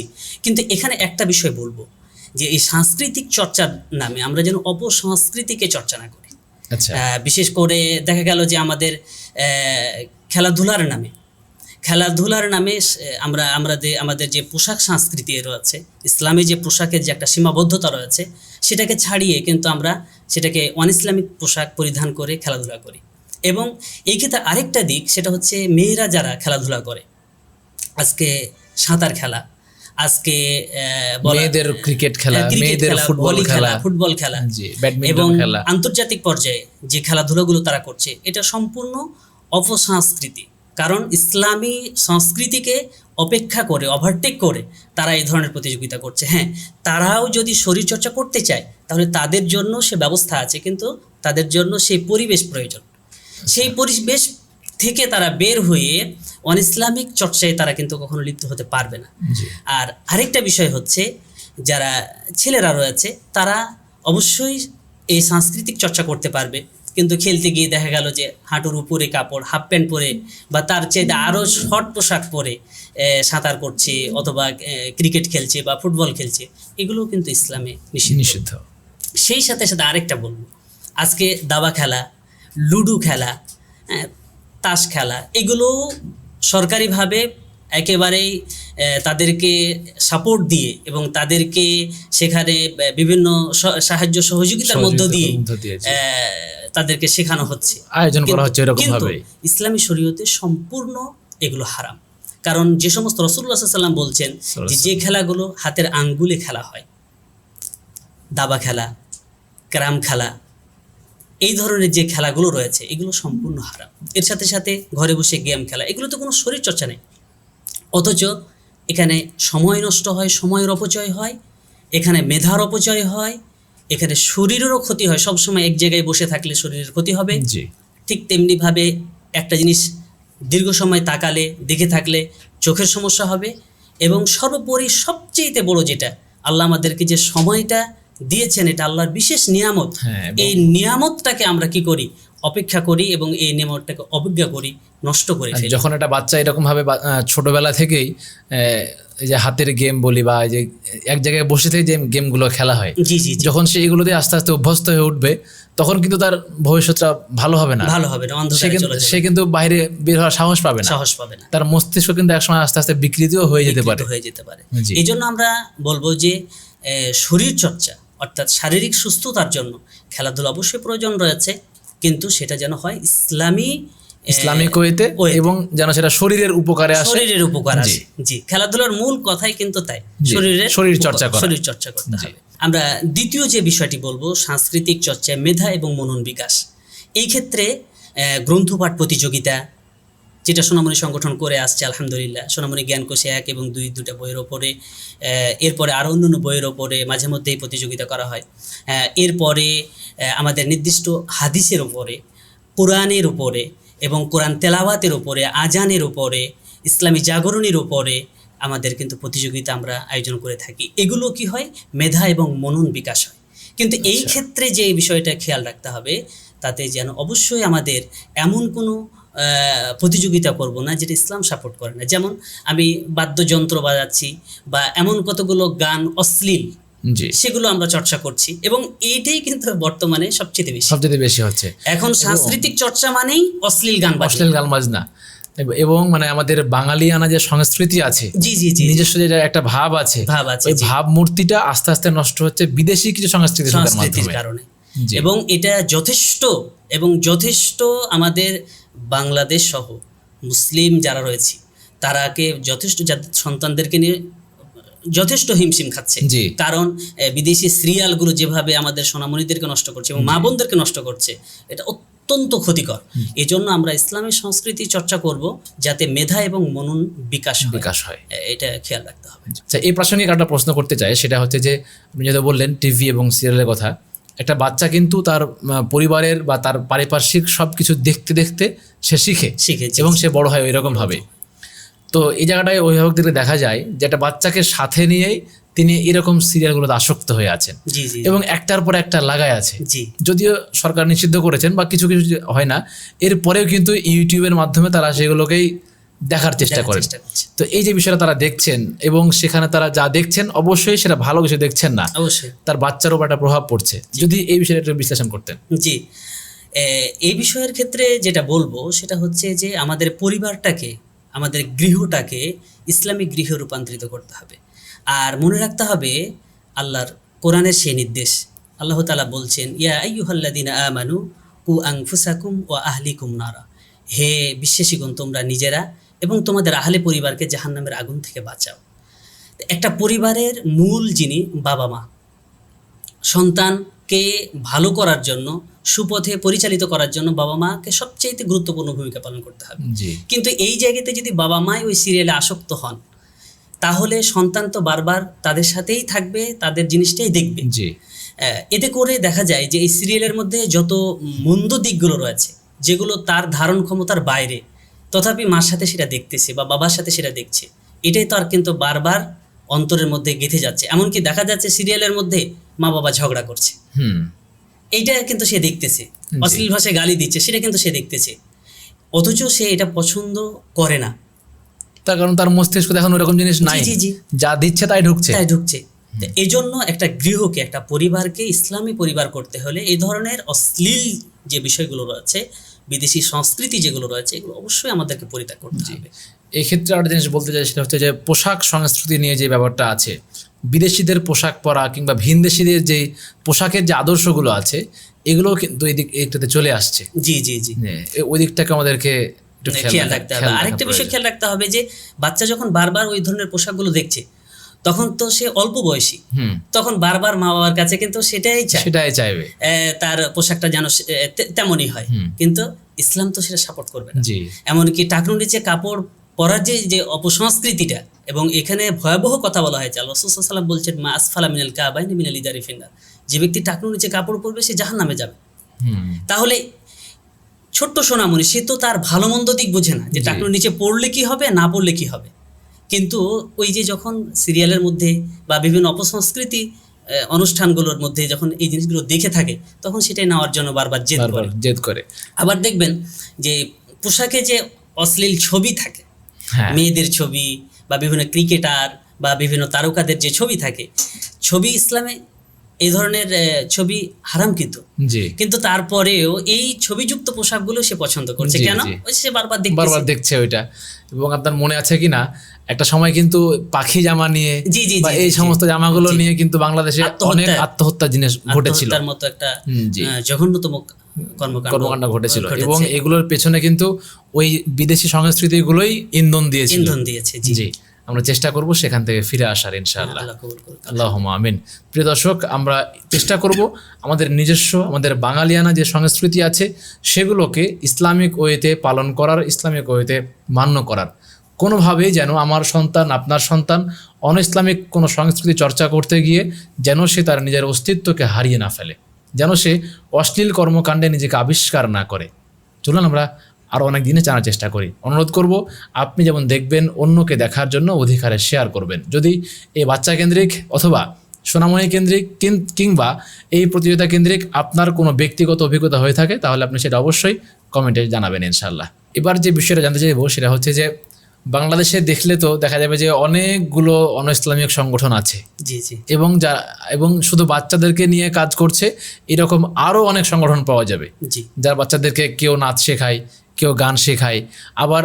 কিন্তু এখানে একটা বিষয় বলবো যে এই সাংস্কৃতিক চর্চার নামে আমরা যেন অপসংস্কৃতিকে চর্চা না করি। আচ্ছা। বিশেষ করে দেখা গেল যে আমাদের খেলাধুলার নামে আমাদের যে পোশাক সংস্কৃতি রয়েছে, ইসলামী যে পোশাকের যে একটা সীমাবদ্ধতা রয়েছে, সেটাকে ছাড়িয়ে কিন্তু আমরা সেটাকে অন ইসলামিক পোশাক পরিধান করে খেলাধুলা করি। এবং এই ক্ষেত্রে আরেকটা দিক, সেটা হচ্ছে মেয়েরা যারা খেলাধুলা করে, আজকে সাঁতার খেলা, আজকে মেয়েদের ক্রিকেট খেলা, মেয়েদের ফুটবল খেলা এবং আন্তর্জাতিক পর্যায়ে যে খেলাধুলাগুলো তারা করছে, এটা সম্পূর্ণ অপসংস্কৃতি। কারণ ইসলামী সংস্কৃতিকে অপেক্ষা করে, ওভারটেক করে তারা এই ধরনের প্রতিযোগিতা করছে। হ্যাঁ, তারাও যদি শরীরচর্চা করতে চায় তাহলে তাদের জন্য সে ব্যবস্থা আছে, কিন্তু তাদের জন্য সেই পরিবেশ প্রয়োজন। সেই পরিবেশ থেকে তারা বের হয়ে অন ইসলামিক চর্চায় তারা কিন্তু কখনো লিপ্ত হতে পারবে না। আর আরেকটা বিষয় হচ্ছে, যারা ছেলেরা রয়েছে তারা অবশ্যই এই সাংস্কৃতিক চর্চা করতে পারবে, কিন্তু খেলতে গিয়ে দেখা গেল যে হাঁটুর উপরে কাপড়, হাফ প্যান্ট পরে বা তার চেয়ে আরও শর্ট পোশাক পরে সাঁতার করছে অথবা ক্রিকেট খেলছে বা ফুটবল খেলছে, এগুলোও কিন্তু ইসলামে নিষিদ্ধ। সেই সাথে সাথে আরেকটা বলবো, আজকে দাবা খেলা, লুডো খেলা, তাস খেলা, এগুলো সরকারিভাবে একেবারেই তাদেরকে সাপোর্ট দিয়ে এবং তাদেরকে সেখানে বিভিন্ন সাহায্য সহযোগিতার মধ্য দিয়ে তাদেরকে শেখানো হচ্ছে, আয়োজন করা হচ্ছে এরকম ভাবে। ইসলামী শরীয়তে সম্পূর্ণ এগুলো হারাম। কারণ যে সমস্ত রাসূলুল্লাহ সাল্লাল্লাহু আলাইহি ওয়াসাল্লাম বলছেন যে খেলাগুলো হাতের আঙ্গুলে খেলা হয়, দাবা খেলা, ক্যারাম খেলা, এই ধরনের যে খেলাগুলো রয়েছে এগুলো সম্পূর্ণ হারাম। এর সাথে সাথে ঘরে বসে গেম খেলা, এগুলো তো কোনো শরীর চর্চা নেই। অথচ এখানে সময় নষ্ট হয়, সময়ের অপচয় হয়, এখানে মেধার অপচয় হয়, এখানে শরীরেরও ক্ষতি হয়। সবসময় এক জায়গায় বসে থাকলে শরীরের ক্ষতি হবে। ঠিক তেমনিভাবে একটা জিনিস দীর্ঘ সময় তাকালে দেখে থাকলে চোখের সমস্যা হবে, এবং সর্বোপরি সবচেয়ে বড় যেটা, আল্লাহ আমাদেরকে যে সময়টা দিয়েছেন এটা আল্লাহর বিশেষ নিয়ামত। হ্যাঁ, এবং- এই নিয়ামতটাকে আমরা কি করি, অপেক্ষা করি এবং এই নিয়ামতটাকে অবজ্ঞা করি, নষ্ট করে ফেলি। যখন একটা বাচ্চা এরকম ভাবে ছোটবেলা থেকেই এই যে হাতের গেম বলি বা এই যে এক জায়গায় বসে থেকে যে গেমগুলো খেলা হয়, জি জি জি, যখন সে এগুলোতে আস্তে আস্তে অভ্যস্ত হয়ে উঠবে, তখন কিন্তু তার ভবিষ্যৎটা ভালো হবে না। ভালো হবে না, সে অন্ধকারে কিন্তু চলে সে যাবে, কিন্তু বাইরে বের হওয়ার সাহস পাবে না। সাহস পাবে না, তার মস্তিষ্ক কিন্তু একসময় আস্তে আস্তে বিকৃতিও হয়ে যেতে পারে। বিকৃত হয়ে যেতে পারে। জি। এই জন্য আমরা বলবো যে শরীর চর্চা অর্থাৎ শারীরিক সুস্থতার জন্য খেলাধুলা অবশ্যই প্রয়োজন রয়েছে, কিন্তু সেটা যেন হয় ইসলামিক ওয়েতে, ওয়েতে। এবং যেন সেটা শরীরের উপকারে আসে। শরীরের উপকার জি। আসে। জি, খেলাধুলার মূল কথাই কিন্তু তাই, জি, শরীরের শরীর চর্চা করা। শরীর চর্চা করতে হবে। আমরা দ্বিতীয় যে বিষয়টি বলবো, সাংস্কৃতিক চর্চা, মেধা এবং মনন বিকাশ। এই ক্ষেত্রে গ্রন্থপাঠ প্রতিযোগিতা, যেটা সোনামণি সংগঠন করে আসছে আলহামদুলিল্লাহ, সোনামণি জ্ঞানকোষে 1 এবং 2 দুটা বইয়ের ওপরে, এরপরে আরও অন্যান্য বইয়ের ওপরে মাঝে মধ্যেই প্রতিযোগিতা করা হয়। এরপরে আমাদের নির্দিষ্ট হাদিসের উপরে, কোরআনের উপরে এবং কোরআন তেলাওয়াতের উপরে, আজানের উপরে, ইসলামী জাগরণের উপরে আমাদের কিন্তু প্রতিযোগিতা আমরা আয়োজন করে থাকি। এগুলো কি হয়, মেধা এবং মনন বিকাশ হয়। কিন্তু এই ক্ষেত্রে যে বিষয়টা খেয়াল রাখতে হবে, তাতে যেন অবশ্যই আমাদের এমন কোনো প্রতিযোগিতা করব না যেটা ইসলাম সাপোর্ট করে না। যেমন আমি বাদ্যযন্ত্র বাজাচ্ছি বা এমন কতগুলো গান অশ্লীল, জি, সেগুলো আমরা চর্চা করছি, এবং এইটাই কিন্তু বর্তমানে সবচেয়ে বেশি। সবচেয়ে বেশি হচ্ছে এখন সাংস্কৃতিক চর্চা মানেই অশ্লীল গান বাজনা। অশ্লীল গান বাজনা, এবং মানে আমাদের বাঙালিয়ানা যে সংস্কৃতি আছে, জি জি জি, নিজস্ব যে একটা ভাব আছে, ভাব আছে, ওই জি। ভাবমূর্তিটা আস্তে আস্তে নষ্ট হচ্ছে বিদেশি কিছু সংস্কৃতির সংস্কৃতির মাধ্যমে। কারণে। জি। এবং এটা যথেষ্ট আমাদের বাংলাদেশ সহ মুসলিম যারা রয়েছে তারাকে যথেষ্ট, যাদের সন্তানদেরকে নিয়ে যথেষ্ট হিমশিম খাচ্ছে। জি। কারণ বিদেশি সিরিয়ালগুলো যেভাবে আমাদের সোনামণিদেরকে নষ্ট করছে এবং মা বোনদেরকে নষ্ট করছে, এটা অত্যন্ত ক্ষতিকর। এই জন্য আমরা ইসলামী সংস্কৃতি চর্চা করব যাতে মেধা এবং মনন বিকাশ হয়। এটা খেয়াল রাখতে হবে। আচ্ছা, এই প্রাসঙ্গিক একটা প্রশ্ন করতে চাই, সেটা হচ্ছে যে আপনি যেটা বললেন টিভি এবং সিরিয়ালের কথা, একটা বাচ্চা কিন্তু তার পরিবারের বা তার পারিপার্শ্বিক সব কিছু দেখতে দেখতে সে শিখে, জি। এবং সে বড় হয় ওইরকম ভাবে। তো এই জায়গাটায় অভিভাবকদেরকে দেখা যায় যে একটা বাচ্চাকে সাথে নিয়েই তিনি এরকম সিরিয়ালগুলোতে আসক্ত হয়ে আছেন, জি জি এবং একটার পর একটা লাগায় আছে। জি যদিও সরকার নিষিদ্ধ করেছেন বা কিছু কিছু হয় না, এরপরেও কিন্তু ইউটিউবের মাধ্যমে তারা সেগুলোকেই দেখার চেষ্টা করেন। চেষ্টা করছে। তো এই যে বিষয়টা তারা দেখছেন, এবং সেখানে তারা যা দেখছেন অবশ্যই সেটা ভালো কিছু দেখছেন না, অবশ্যই। তার বাচ্চার উপর একটা প্রভাব পড়ছে। যদি এই বিষয়টা একটু বিশ্লেষণ করতেন। জি, এই বিষয়ের ক্ষেত্রে যেটা বলবো সেটা হচ্ছে যে আমাদের পরিবারটাকে, আমাদের গৃহটাকে ইসলামিক গৃহে রূপান্তরিত করতে হবে। আর মনে রাখতে হবে আল্লাহর কোরআনের সেই নির্দেশ, আল্লাহ তাআলা বলছেন, ইয়া আইয়ুহাল্লাযীনা আমানু কু আনফুসাকুম ওয়া আহলিকুম নারা, হে বিশ্বাসীগণ, তোমরা নিজেরা এবং তোমাদের আহলে পরিবারকে জাহান্নামের আগুন থেকে বাঁচাও। একটা পরিবারের মূল যিনি বাবা মা, সন্তানকে ভালো করার জন্য, সুপথে পরিচালিত করার জন্য বাবা মাকে সবচেয়ে গুরুত্বপূর্ণ ভূমিকা পালন করতে হবে। জি, কিন্তু এই জায়গাতে যদি বাবা মাই ওই সিরিয়ালে আসক্ত হন, তাহলে সন্তান তো বারবার তাদের সাথেই থাকবে, তাদের জিনিসটাই দেখবে। জি, এতে করে দেখা যায় যে এই সিরিয়ালের মধ্যে যত মন্দ দিকগুলো রয়েছে, যেগুলো তার ধারণ ক্ষমতার বাইরে, তথাপি মার সাথে সেটা দেখতেছে বা বাবার সাথে সেটা দেখছে, এটাই তো আর কিন্তু বারবার অন্তরের মধ্যে গেঁথে যাচ্ছে। এমনকি দেখা যাচ্ছে সিরিয়ালের মধ্যে মা বাবা ঝগড়া করছে, এইটা কিন্তু সে দেখতেছে, অশ্লীল ভাষায় গালি দিচ্ছে, সেটা কিন্তু সে দেখতেছে, অথচ সে এটা পছন্দ করে না। তার কারণ তার মস্তিষ্ক এখন ওরকম জিনিস নাই, জি, জি। যা দিচ্ছে তাই ঢুকছে। তো এই জন্য একটা গৃহকে, একটা পরিবারকে ইসলামী পরিবার করতে হলে এই ধরনের অশ্লীল যে বিষয়গুলো রয়েছে, বিদেশি সংস্কৃতি যেগুলো রয়েছে, এগুলো অবশ্যই আমাদেরকে পরিত্যাগ করতে হবে। এই ক্ষেত্রে আরেকটা জিনিস বলতে চাই, সেটা হচ্ছে যে পোশাক সংস্কৃতি নিয়ে যে ব্যাপারটা আছে, বিদেশিদের পোশাক পরা কিংবা ভিনদেশিদের যে পোশাকের যে আদর্শগুলো আছে, এগুলো কিন্তু এইটাতে চলে আসছে। জি জি জি, ওই দিকটাকে আমাদেরকে একটু খেয়াল রাখতে হবে। আরেকটা বিষয় খেয়াল রাখতে হবে যে বাচ্চা যখন বারবার ওই ধরনের পোশাকগুলো দেখছে, তখন তো সে অল্প বয়সী, তখন বারবার মা বাবার কাছে কিন্তু সেটাই চাইবে, তার পোশাকটা যেন তেমনই হয়। কিন্তু ইসলাম তো সেটা সাপোর্ট করবে না। জি, এমনকি টাকনুর নিচে কাপড় পরার যে অপসংস্কৃতিটা, এবং এখানে ভয়াবহ কথা বলা হয়েছে, আল্লাহ রাসূল সাল্লাল্লাহু আলাইহি ওয়াসাল্লাম বলছেন, মা আসফালা মিনাল কাবাইনি মিনাল ইজারি ফিন্নার, যে ব্যক্তি টাকনুর নিচে কাপড় পরবে সে জাহান্নামে যাবে। তাহলে ছোট্ট সোনামণি, সে তো তার ভালো মন্দ দিক বোঝে না যে জি। টাকনুর নিচে পড়লে কি হবে, না পড়লে কি হবে। কিন্তু ওই যে যখন সিরিয়ালের মধ্যে বা বিভিন্ন অপসংস্কৃতি অনুষ্ঠানগুলোর মধ্যে যখন এই জিনিসগুলো দেখে থাকে, তখন সেটাই নেওয়ার জন্য বারবার জেদ বারবার করে। জেদ করে। আবার দেখবেন যে পোশাকে যে অশ্লীল ছবি থাকে, হ্যাঁ, মেয়েদের ছবি বা বিভিন্ন ক্রিকেটার বা বিভিন্ন তারকাদের যে ছবি থাকে, ছবি ইসলামে এই ধরনের ছবি হারামকৃত, জি, কিন্তু তারপরেও এই ছবিযুক্ত পোশাকগুলো সে পছন্দ করছে। জি, কেন? জি। ওই সে বারবার দেখতেছে। বারবার দেখছে ওইটা। এবং আপনার মনে আছে কি না, একটা সময় কিন্তু পাখি জামা নিয়ে জি, জি, বা জি, এই জি, সমস্ত জামাগুলো জি। নিয়ে কিন্তু বাংলাদেশে অনেক আত্মহত্যা জিনিস ঘটেছিল, আত্মহত্যার মতো একটা জি, জঘন্যতম কর্মকাণ্ড ঘটেছিল। এবং এগুলোর পেছনে কিন্তু ওই বিদেশি সংস্কৃতিগুলোই ইন্ধন দিয়েছিল। ইন্ধন দিয়েছে। জি, জি, আমরা চেষ্টা করব সেখান থেকে ফিরে আসার, ইনশাআল্লাহ। আল্লাহ কবুল করুক। আল্লাহুম্মা আমিন। প্রিয় দর্শক, আমরা চেষ্টা করব আমাদের নিজস্ব, আমাদের বাঙালিয়ানা যে সংস্কৃতি আছে সেগুলোকে ইসলামিক ওয়েতে পালন করার, ইসলামিক ওয়েতে মান্য করার। কোনোভাবেই যেন আমার সন্তান, আপনার সন্তান অন ইসলামিক কোনো সংস্কৃতি চর্চা করতে গিয়ে যেন সে তার নিজের অস্তিত্বকে হারিয়ে না ফেলে, যেন সে অশ্লীল কর্মকাণ্ডে নিজেকে আবিষ্কার না করে। চলুন আমরা আরও অনেক দিনে জানার চেষ্টা করি। অনুরোধ করব, আপনি যেমন দেখবেন অন্যকে দেখার জন্য অধিকারে শেয়ার করবেন। যদি এই বাচ্চা কেন্দ্রিক অথবা সোনামণি কেন্দ্রিক কিংবা এই প্রতিযোগিতা কেন্দ্রিক আপনার কোনো ব্যক্তিগত অভিজ্ঞতা হয়ে থাকে, তাহলে আপনি সেটা অবশ্যই কমেন্টে জানাবেন, ইনশাআল্লাহ। এবার যে বিষয়টা জানতে চাইবো সেটা হচ্ছে যে বাংলাদেশে দেখলে তো দেখা যাবে যে অনেকগুলো অন ইসলামিক সংগঠন আছে, জি, জি, এবং শুধু বাচ্চাদেরকে নিয়ে কাজ করছে এরকম আরও অনেক সংগঠন পাওয়া যাবে, জি, যারা বাচ্চাদেরকে কেউ নাচ শেখায়, কেউ গান শেখায়, আবার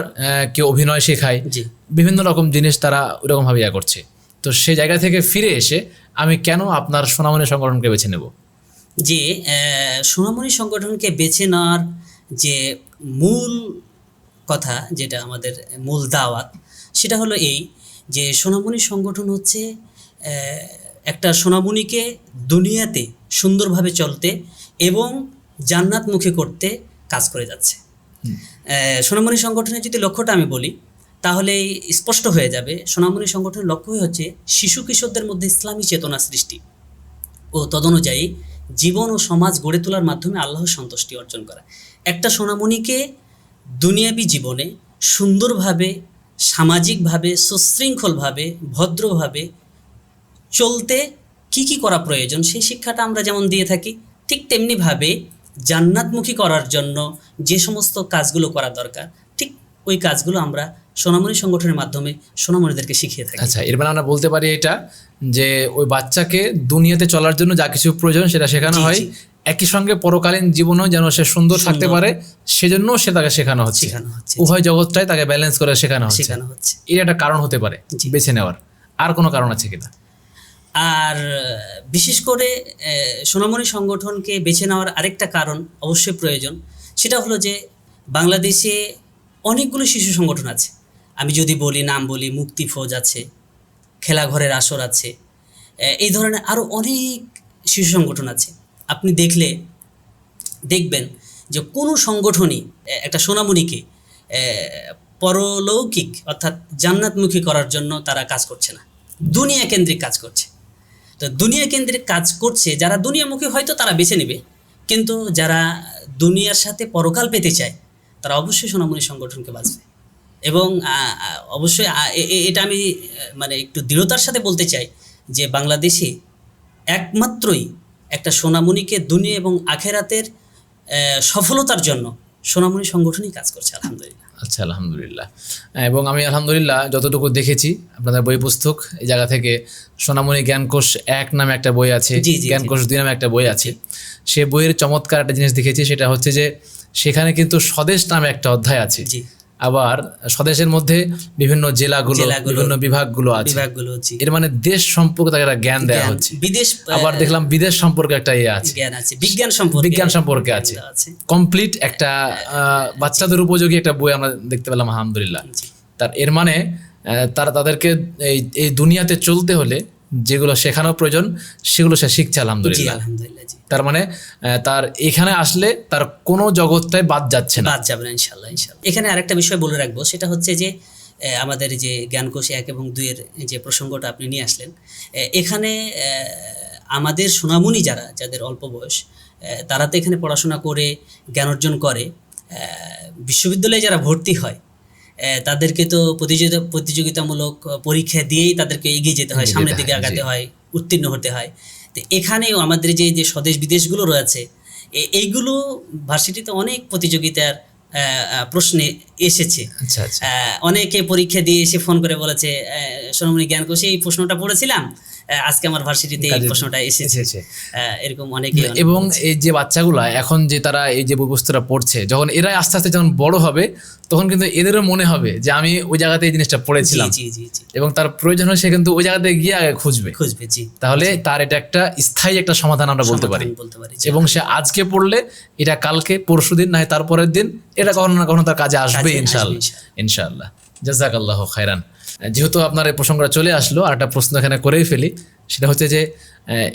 কেউ অভিনয় শেখায়, জি, বিভিন্ন রকম জিনিস তারা ওরকমভাবে ইয়া করছে। তো সেই জায়গা থেকে ফিরে এসে আমি কেন আপনার সোনামণি সংগঠনকে বেছে নেব? যে সোনামণি সংগঠনকে বেছে নেওয়ার যে মূল কথা, যেটা আমাদের মূল দাওয়াত, সেটা হলো এই যে সোনামণি সংগঠন হচ্ছে একটা সোনামণিকে দুনিয়াতে সুন্দরভাবে চলতে এবং জান্নাতমুখী করতে কাজ করে যাচ্ছে। সোনামণি সংগঠনের যদি লক্ষ্যটা আমি বলি, তাহলে স্পষ্ট হয়ে যাবে সোনামণি সংগঠনের লক্ষ্যই হচ্ছে শিশু কিশোরদের মধ্যে ইসলামী চেতনা সৃষ্টি ও তদনুযায়ী জীবন ও সমাজ গড়ে তোলার মাধ্যমে আল্লাহর সন্তুষ্টি অর্জন করা। একটা সোনামণিকে দুনিয়াবী জীবনে সুন্দরভাবে, সামাজিকভাবে, সুশৃঙ্খলভাবে, ভদ্রভাবে চলতে কি কি করা প্রয়োজন সেই শিক্ষাটা আমরা যেমন দিয়ে থাকি, ঠিক তেমনিভাবে জান্নাতমুখী করার জন্য যে সমস্ত কাজগুলো করা দরকার, ঠিক ওই কাজগুলো আমরা সোনামণি সংগঠনের মাধ্যমে সোনামণিদেরকে শিখিয়ে থাকি। আচ্ছা, এর মানে আমরা বলতে পারি এটা যে ওই বাচ্চাকে দুনিয়াতে চলার জন্য যা কিছু প্রয়োজন সেটা শেখানো জি, হয়, জি। একই সঙ্গে পরকালীন জীবনেও যেন সে সুন্দর থাকতে পারে সেজন্য সে তাকে শেখানো হচ্ছে। শেখানো হচ্ছে, উভয় জগৎটাই তাকে ব্যালেন্স করে শেখানো হচ্ছে। শেখানো হচ্ছে। এর একটা কারণ হতে পারে জি। বেছে নেওয়ার। আর কোনো কারণ আছে কিনা? আর বিশেষ করে সোনামণি সংগঠনকে বেছে নেওয়ার আরেকটা কারণ অবশ্যই প্রয়োজন, সেটা হলো যে বাংলাদেশে অনেকগুলো শিশু সংগঠন আছে। আমি যদি নাম বলি, মুক্তি ফৌজ আছে, খেলাঘরের আসর আছে, এই ধরনের আরও অনেক শিশু সংগঠন আছে। আপনি দেখবেন যে কোনো সংগঠনই একটা সোনামণিকে পরলৌকিক অর্থাৎ জান্নাতমুখী করার জন্য তারা কাজ করছে না, দুনিয়া কেন্দ্রিক কাজ করছে। তো দুনিয়া কেন্দ্রিক কাজ করছে যারা দুনিয়ামুখী, হয়তো তারা বেছে নেবে, কিন্তু যারা দুনিয়ার সাথে পরকাল পেতে চায় তারা অবশ্যই সোনামণি সংগঠনকে বাঁচবে। এবং অবশ্যই এটা আমি মানে একটু দৃঢ়তার সাথে বলতে চাই যে বাংলাদেশে একমাত্রই একটা সোনামণিকে দুনিয়া এবং আখেরাতের সফলতার জন্য সোনামণি সংগঠনই কাজ করছে, আলহামদুলিল্লাহ। আচ্ছা, আলহামদুলিল্লাহ। এবং আমি আলহামদুলিল্লাহ যতটুকু দেখেছি আপনাদের বই পুস্তক, এই জায়গা থেকে সোনামণি জ্ঞানকোষ 1 নামে একটা বই আছে, জি, জি, জ্ঞানকোষ 2 নামে একটা বই আছে। সে বইয়ের চমৎকার একটা জিনিস দেখেছি, সেটা হচ্ছে যে সেখানে কিন্তু স্বদেশ নামে একটা অধ্যায় আছে। জি, আবার স্বদেশের মধ্যে বিভিন্ন জেলাগুলো, বিভিন্ন বিভাগগুলো আছে। জি, এর মানে দেশ সম্পর্কে তাকে একটা জ্ঞান দেওয়া হচ্ছে। বিদেশ আবার দেখলাম বিদেশ সম্পর্কে একটা ইয়ে আছে, জ্ঞান আছে, বিজ্ঞান সম্পর্কে আছে। কমপ্লিট একটা বাচ্চাদের উপযোগী একটা বই আমরা দেখতে পেলাম, আলহামদুলিল্লাহ। জি। এর মানে তাদেরকে এই দুনিয়াতে চলতে হলে যেগুলো শেখানো প্রয়োজন সেগুলো সে শিখছে, জি, আলহামদুলিল্লাহ। আলহামদুলিল্লাহ। জি, তার মানে তার এখানে আসলে তার কোনো জগৎটাই বাদ যাচ্ছে না। বাদ যাবে না, ইনশাল্লাহ, ইনশাল্লাহ। এখানে আরেকটা বিষয় বলে রাখবো, সেটা হচ্ছে যে আমাদের যে জ্ঞানকোষ 1 এবং 2 এর যে প্রসঙ্গটা আপনি নিয়ে আসলেন, এখানে আমাদের সোনামণি যাদের অল্প বয়স, তারা তো এখানে পড়াশোনা করে জ্ঞান অর্জন করে, বিশ্ববিদ্যালয়ে যারা ভর্তি হয় তাদেরকে তো প্রতিযোগিতামূলক পরীক্ষা দিয়েই তাদেরকে এগিয়ে যেতে হয়, সামনের দিকে আগাতে হয়, উত্তীর্ণ হতে হয়। তো এখানেও আমাদের যে স্বদেশ বিদেশগুলো রয়েছে এইগুলো ভার্সিটিতে অনেক প্রতিযোগিতার প্রশ্নে এসেছে। আচ্ছা আচ্ছা। অনেকে পরীক্ষা দিয়ে এসে ফোন করে বলেছে, সোনামণি জ্ঞানকোষে এই প্রশ্নটা পড়েছিলাম, আজকে আমার ভার্সিটিতে এই প্রশ্নটা এসেছে। এরকম অনেকে। এবং এই যে বাচ্চাগুলা এখন যে তারা এই যে বইবস্তুটা পড়ছে, যখন এরা আস্তে আস্তে যখন বড় হবে তখন কিন্তু এদেরও মনে হবে যে আমি ওই জায়গাতে এই জিনিসটা পড়েছিলাম, এবং তার প্রয়োজন হয় সে কিন্তু ওই জায়গাতে গিয়ে আগে খুঁজবে। জি, তাহলে তার এটা একটা স্থায়ী একটা সমাধান আমরা বলতে পারি। এবং সে আজকে পড়লে এটা কালকে পরশুদিন না হয় তারপরের দিন এটা কখনো না কখনো তার কাজে আসবে ইনশাআল্লাহ। ইনশাআল্লাহ। জাযাকাল্লাহু খাইরান। যেহেতু আপনার এই প্রসঙ্গটা চলে আসলো, আর একটা প্রশ্ন এখানে করেই ফেলি, সেটা হচ্ছে যে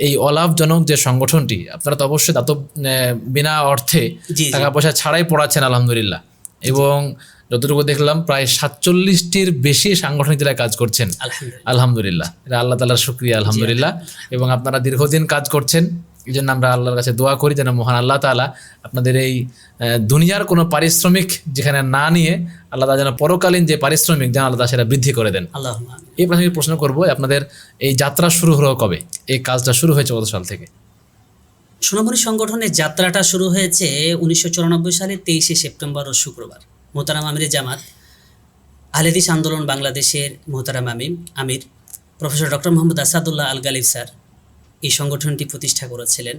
এই অলাভজনক যে সংগঠনটি, আপনারা তো অবশ্যই দাতব বিনা অর্থে টাকা পয়সা ছাড়াই পড়াচ্ছেন আলহামদুলিল্লাহ, এবং যতটুকু দেখলাম প্রায় 47টির বেশি সাংগঠনিক যারা কাজ করছেন, আলহামদুলিল্লাহ, এটা আল্লাহ তাআলার শুকরিয়া আলহামদুলিল্লাহ। এবং আপনারা দীর্ঘদিন কাজ করছেন, এই জন্য আমরা আল্লাহর কাছে দোয়া করি যেন মহান আল্লাহ তাআলা আপনাদের এই দুনিয়ার কোনো পারিশ্রমিক যেখানে না নিয়ে আল্লাহ তাআলা যেন পরকালীন যে পারিশ্রমিক যেন আল্লাহ তাআলা সেটা বৃদ্ধি করে দেন। এই প্রাথমিক প্রশ্ন করব, আপনাদের এই যাত্রা শুরু হলো কবে? এই কাজটা শুরু হয়েছে কত সাল থেকে? সোনামণি সংগঠনের যাত্রাটা শুরু হয়েছে 1994 সালের 23শে সেপ্টেম্বর ও শুক্রবার। মোহতারাম আমিরে জামাত আহলে হাদিস আন্দোলন বাংলাদেশের মোহতারাম আমির প্রফেসর ডক্টর মোহাম্মদ আসাদুল্লাহ আল গালিব স্যার এই সংগঠনটি প্রতিষ্ঠা করেছিলেন।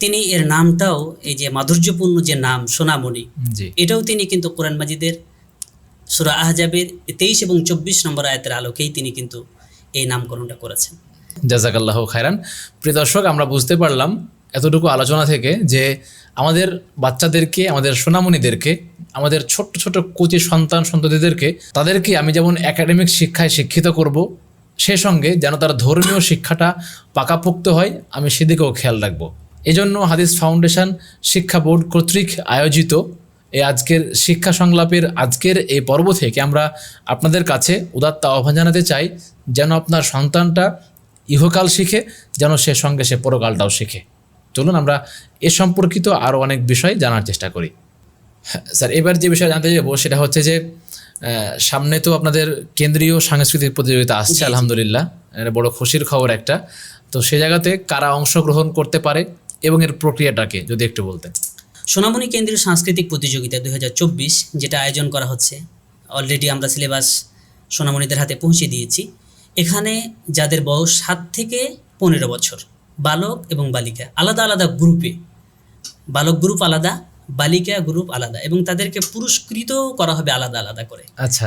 তিনি এর নামটাও, এই যে মাধুর্যপূর্ণ যে নাম সোনামণি, এটাও তিনি কিন্তু কোরআন মাজিদের সূরা আহজাবের 23 এবং 24 নম্বর আয়াতের আলোকেই তিনি কিন্তু এই নামকরণটা করেছেন। জাযাকাল্লাহু খায়রান। প্রিয় দর্শক, আমরা বুঝতে পারলাম এতটুকু আলোচনা থেকে যে আমাদের বাচ্চাদেরকে, আমাদের সোনামণিদেরকে, আমাদের ছোট্ট ছোট কোচি সন্ততিদেরকে, তাদেরকে আমি যেমন একাডেমিক শিক্ষায় শিক্ষিত করব, সে সঙ্গে যেন তার ধর্মীয় শিক্ষাটা পাকাপোক্ত হয়, আমি সেদিকেও খেয়াল রাখবো। এজন্য হাদিস ফাউন্ডেশন শিক্ষা বোর্ড কর্তৃক আয়োজিত এই আজকের শিক্ষা সংলাপের আজকের এই পর্ব থেকে আমরা আপনাদের কাছে উদাত্ত আহ্বান জানাতে চাই, যেন আপনার সন্তানটা ইহকাল শিখে, যেন সে সঙ্গে সে পরকালটাও শিখে। চলুন আমরা এ সম্পর্কিত আরও অনেক বিষয় জানার চেষ্টা করি। স্যার, এবার যে বিষয় জানতে যাবো সেটা হচ্ছে যে সামনে তো আপনাদের কেন্দ্রীয় সাংস্কৃতিক প্রতিযোগিতা আসছে, আলহামদুলিল্লাহ, এটা বড় খুশির খবর একটা। তো সে জায়গাতে কারা অংশগ্রহণ করতে পারে এবং এর প্রক্রিয়াটাকে যদি একটু বলতেন। সোনামণি কেন্দ্রীয় সাংস্কৃতিক প্রতিযোগিতা 2024 যেটা আয়োজন করা হচ্ছে, অলরেডি আমরা সিলেবাস সোনামণিদের হাতে পৌঁছে দিয়েছি। এখানে যাদের বয়স 7 থেকে 15 বছর, বালক এবং বালিকা আলাদা আলাদা গ্রুপে, বালক গ্রুপ আলাদা, বালিকা গ্রুপ আলাদা, এবং তাদেরকে পুরস্কৃত করা হবে আলাদা আলাদা করে। আচ্ছা,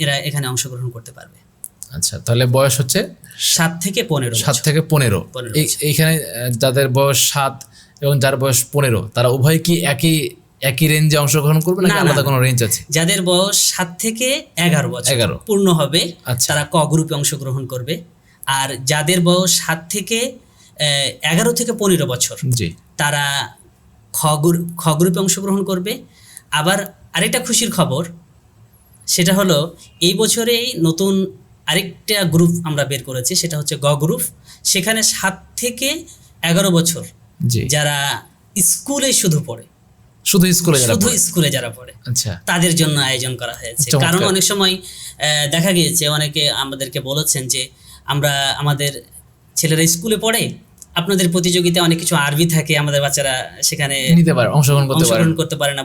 এরা এখানে অংশগ্রহণ করতে পারবে। আচ্ছা, তাহলে বয়স হচ্ছে 7 থেকে 15। 7 থেকে 15। এইখানে যাদের বয়স 7 এবং যার বয়স 15, তারা উভয় কি একই রেঞ্জে অংশগ্রহণ করবে নাকি আলাদা কোনো রেঞ্জ আছে? যাদের বয়স 7 থেকে 11 বছর পূর্ণ হবে তারা ক গ্রুপে অংশগ্রহণ করবে, আর যাদের বয়স 7 থেকে 11 থেকে 15 বছর তারা খ গ্রুপে অংশগ্রহণ করবে। আবার আরেকটা খুশির খবর, সেটা হলো এই বছরেই নতুন আরেকটা গ্রুপ আমরা বের করেছি, সেটা হচ্ছে গ গ্রুপ। সেখানে 7 থেকে 11 বছর যারা স্কুলে শুধু পড়ে, শুধু স্কুলে যারা পড়ে, আচ্ছা, তাদের জন্য আয়োজন করা হয়েছে। কারণ অনেক সময় দেখা গিয়েছে, অনেকে আমাদেরকে বলেছেন যে আমাদের ছেলেরা স্কুলে পড়ে, আপনাদের প্রতিযোগিতায় অনেক কিছু আরবি থাকে, আমাদের বাচ্চারা সেখানে নিতে পারে, অংশগ্রহণ করতে পারে না,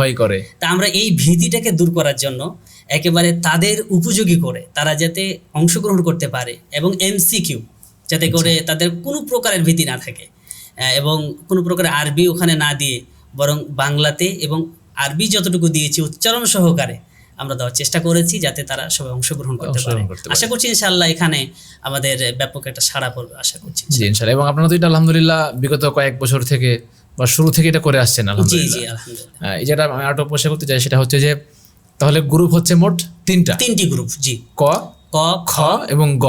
ভয় করে। তা আমরা এই ভীতিটাকে দূর করার জন্য একেবারে তাদের উপযোগী করে তারা যাতে অংশগ্রহণ করতে পারে, এবং এমসিকিউ যাতে করে তাদের কোনো প্রকারের ভীতি না থাকে, এবং কোনো প্রকার আরবি ওখানে না দিয়ে বরং বাংলাতে এবং আরবি যতটুকু দিয়েছি উচ্চারণ সহকারে আমরা দেওয়ার চেষ্টা করেছি, যাতে তারা সবাই অংশগ্রহণ করতে পারে। আশা করছি ইনশাআল্লাহ এখানে আমাদের ব্যাপক একটা সাড়া পড়বে, আশা করছি ইনশাআল্লাহ। এবং আপনারা তো এটা আলহামদুলিল্লাহ বিগত কয়েক বছর থেকে বা শুরু থেকে এটা করে আসছেন আলহামদুলিল্লাহ। জি আলহামদুলিল্লাহ। এই যেটা আমি আরেকটু প্রশ্ন করতে চাই, সেটা হচ্ছে যে তাহলে গ্রুপ হচ্ছে মোট তিনটি গ্রুপ, জি, ক, খ এবং গ।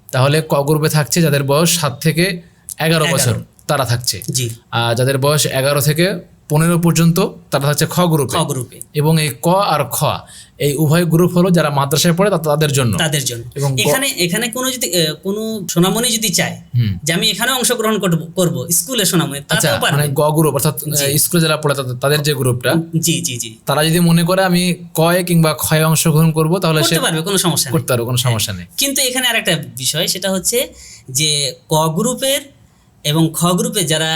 তাহলে ক গ্রুপে থাকছে যাদের বয়স 7 থেকে 11 বছর, তারা থাকছে। জি। আর যাদের বয়স 11 থেকে 15 পর্যন্ত তারা হচ্ছে খ গ্রুপে, গ্রুপে এবং এই ক আর খ এই উভয় গ্রুপ হলো যারা মাদ্রাসায় পড়ে তাদের জন্য। এবং এখানে কোনো সোনামণি যদি চায় যে আমি এখানে অংশগ্রহণ করব স্কুলে সোনামণি, তাতেও পারবে। মানে গ গ্রুপ অর্থাৎ স্কুলে যারা পড়ে তাদের যে গ্রুপটা, জি জি জি, তারা যদি মনে করে আমি কয়ে কিংবা ক্ষয়ে অংশগ্রহণ করব তাহলে সে করতে পারবে, কোনো সমস্যা নেই, করতে পারবে, কোনো সমস্যা নেই। কিন্তু এখানে আরেকটা বিষয়, সেটা হচ্ছে যে ক গ্রুপের এবং খ গ্রুপে যারা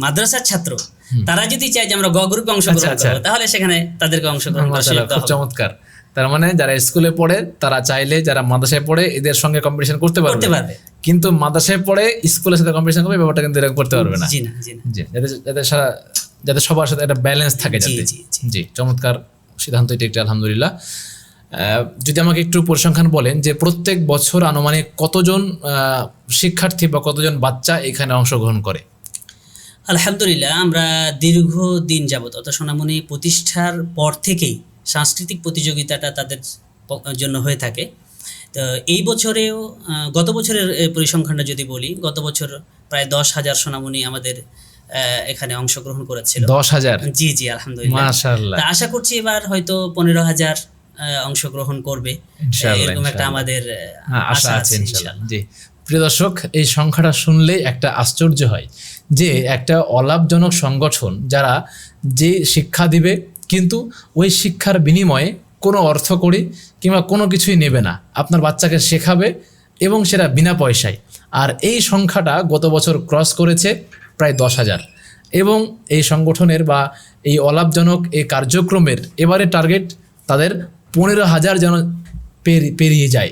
মাদ্রাসার ছাত্র, তারা যদি চায় যে আমরা গ গ্রুপে অংশগ্রহণ করব, তাহলে সেখানে তাদেরকে অংশগ্রহণ করা খুব চমৎকার। তার মানে যারা স্কুলে পড়ে তারা চাইলে যারা মাদ্রাসায় পড়ে এদের সঙ্গে কম্পিটিশন করতে পারবে, কিন্তু মাদ্রাসায় পড়ে স্কুলের সাথে কম্পিটিশন করবে ব্যাপারটা কিন্তু এরকম করতে পারবে না। জি না, জি না, জি, যাতে সবার সাথে একটা ব্যালেন্স থাকে যাতে। জি, চমৎকার সিদ্ধান্ত এটা একটা, আলহামদুলিল্লাহ। যদি আমাকে একটু পরিসংখ্যান বলেন যে প্রত্যেক বছর আনুমানিক কতজন শিক্ষার্থী বা কতজন বাচ্চা এখানে অংশগ্রহণ করে? আলহামদুলিল্লাহ, আমরা দীর্ঘদিন যাবত অর্থাৎ সোনামণি প্রতিষ্ঠার পর থেকেই সাংস্কৃতিক প্রতিযোগিতাটা তাদের জন্য হয়ে থাকে। তো এই বছরেও, গত বছরের পরিসংখ্যানটা যদি বলি, গত বছর প্রায় 10,000 সোনামণি আমাদের এখানে অংশগ্রহণ করেছিল। 10,000? জি জি, আলহামদুলিল্লাহ, মাশাআল্লাহ। আশা করছি এবার হয়তো 15,000 অংশগ্রহণ করবে, এরকম একটা আমাদের আশা আছে ইনশাআল্লাহ। জি, প্রিয় দর্শক, এই সংখ্যাটা শুনলে একটা আশ্চর্য হয় যে একটা অলাভজনক সংগঠন যারা যে শিক্ষা দিবে কিন্তু ওই শিক্ষার বিনিময়ে কোনো অর্থ করি কিংবা কোনো কিছুই নেবে না, আপনার বাচ্চাকে শেখাবে এবং সেটা বিনা পয়সায়। আর এই সংখ্যাটা গত বছর ক্রস করেছে প্রায় 10,000, এবং এই সংগঠনের বা এই অলাভজনক এই কার্যক্রমের এবারে টার্গেট তাদের 15,000 যেন পেরিয়ে যায়।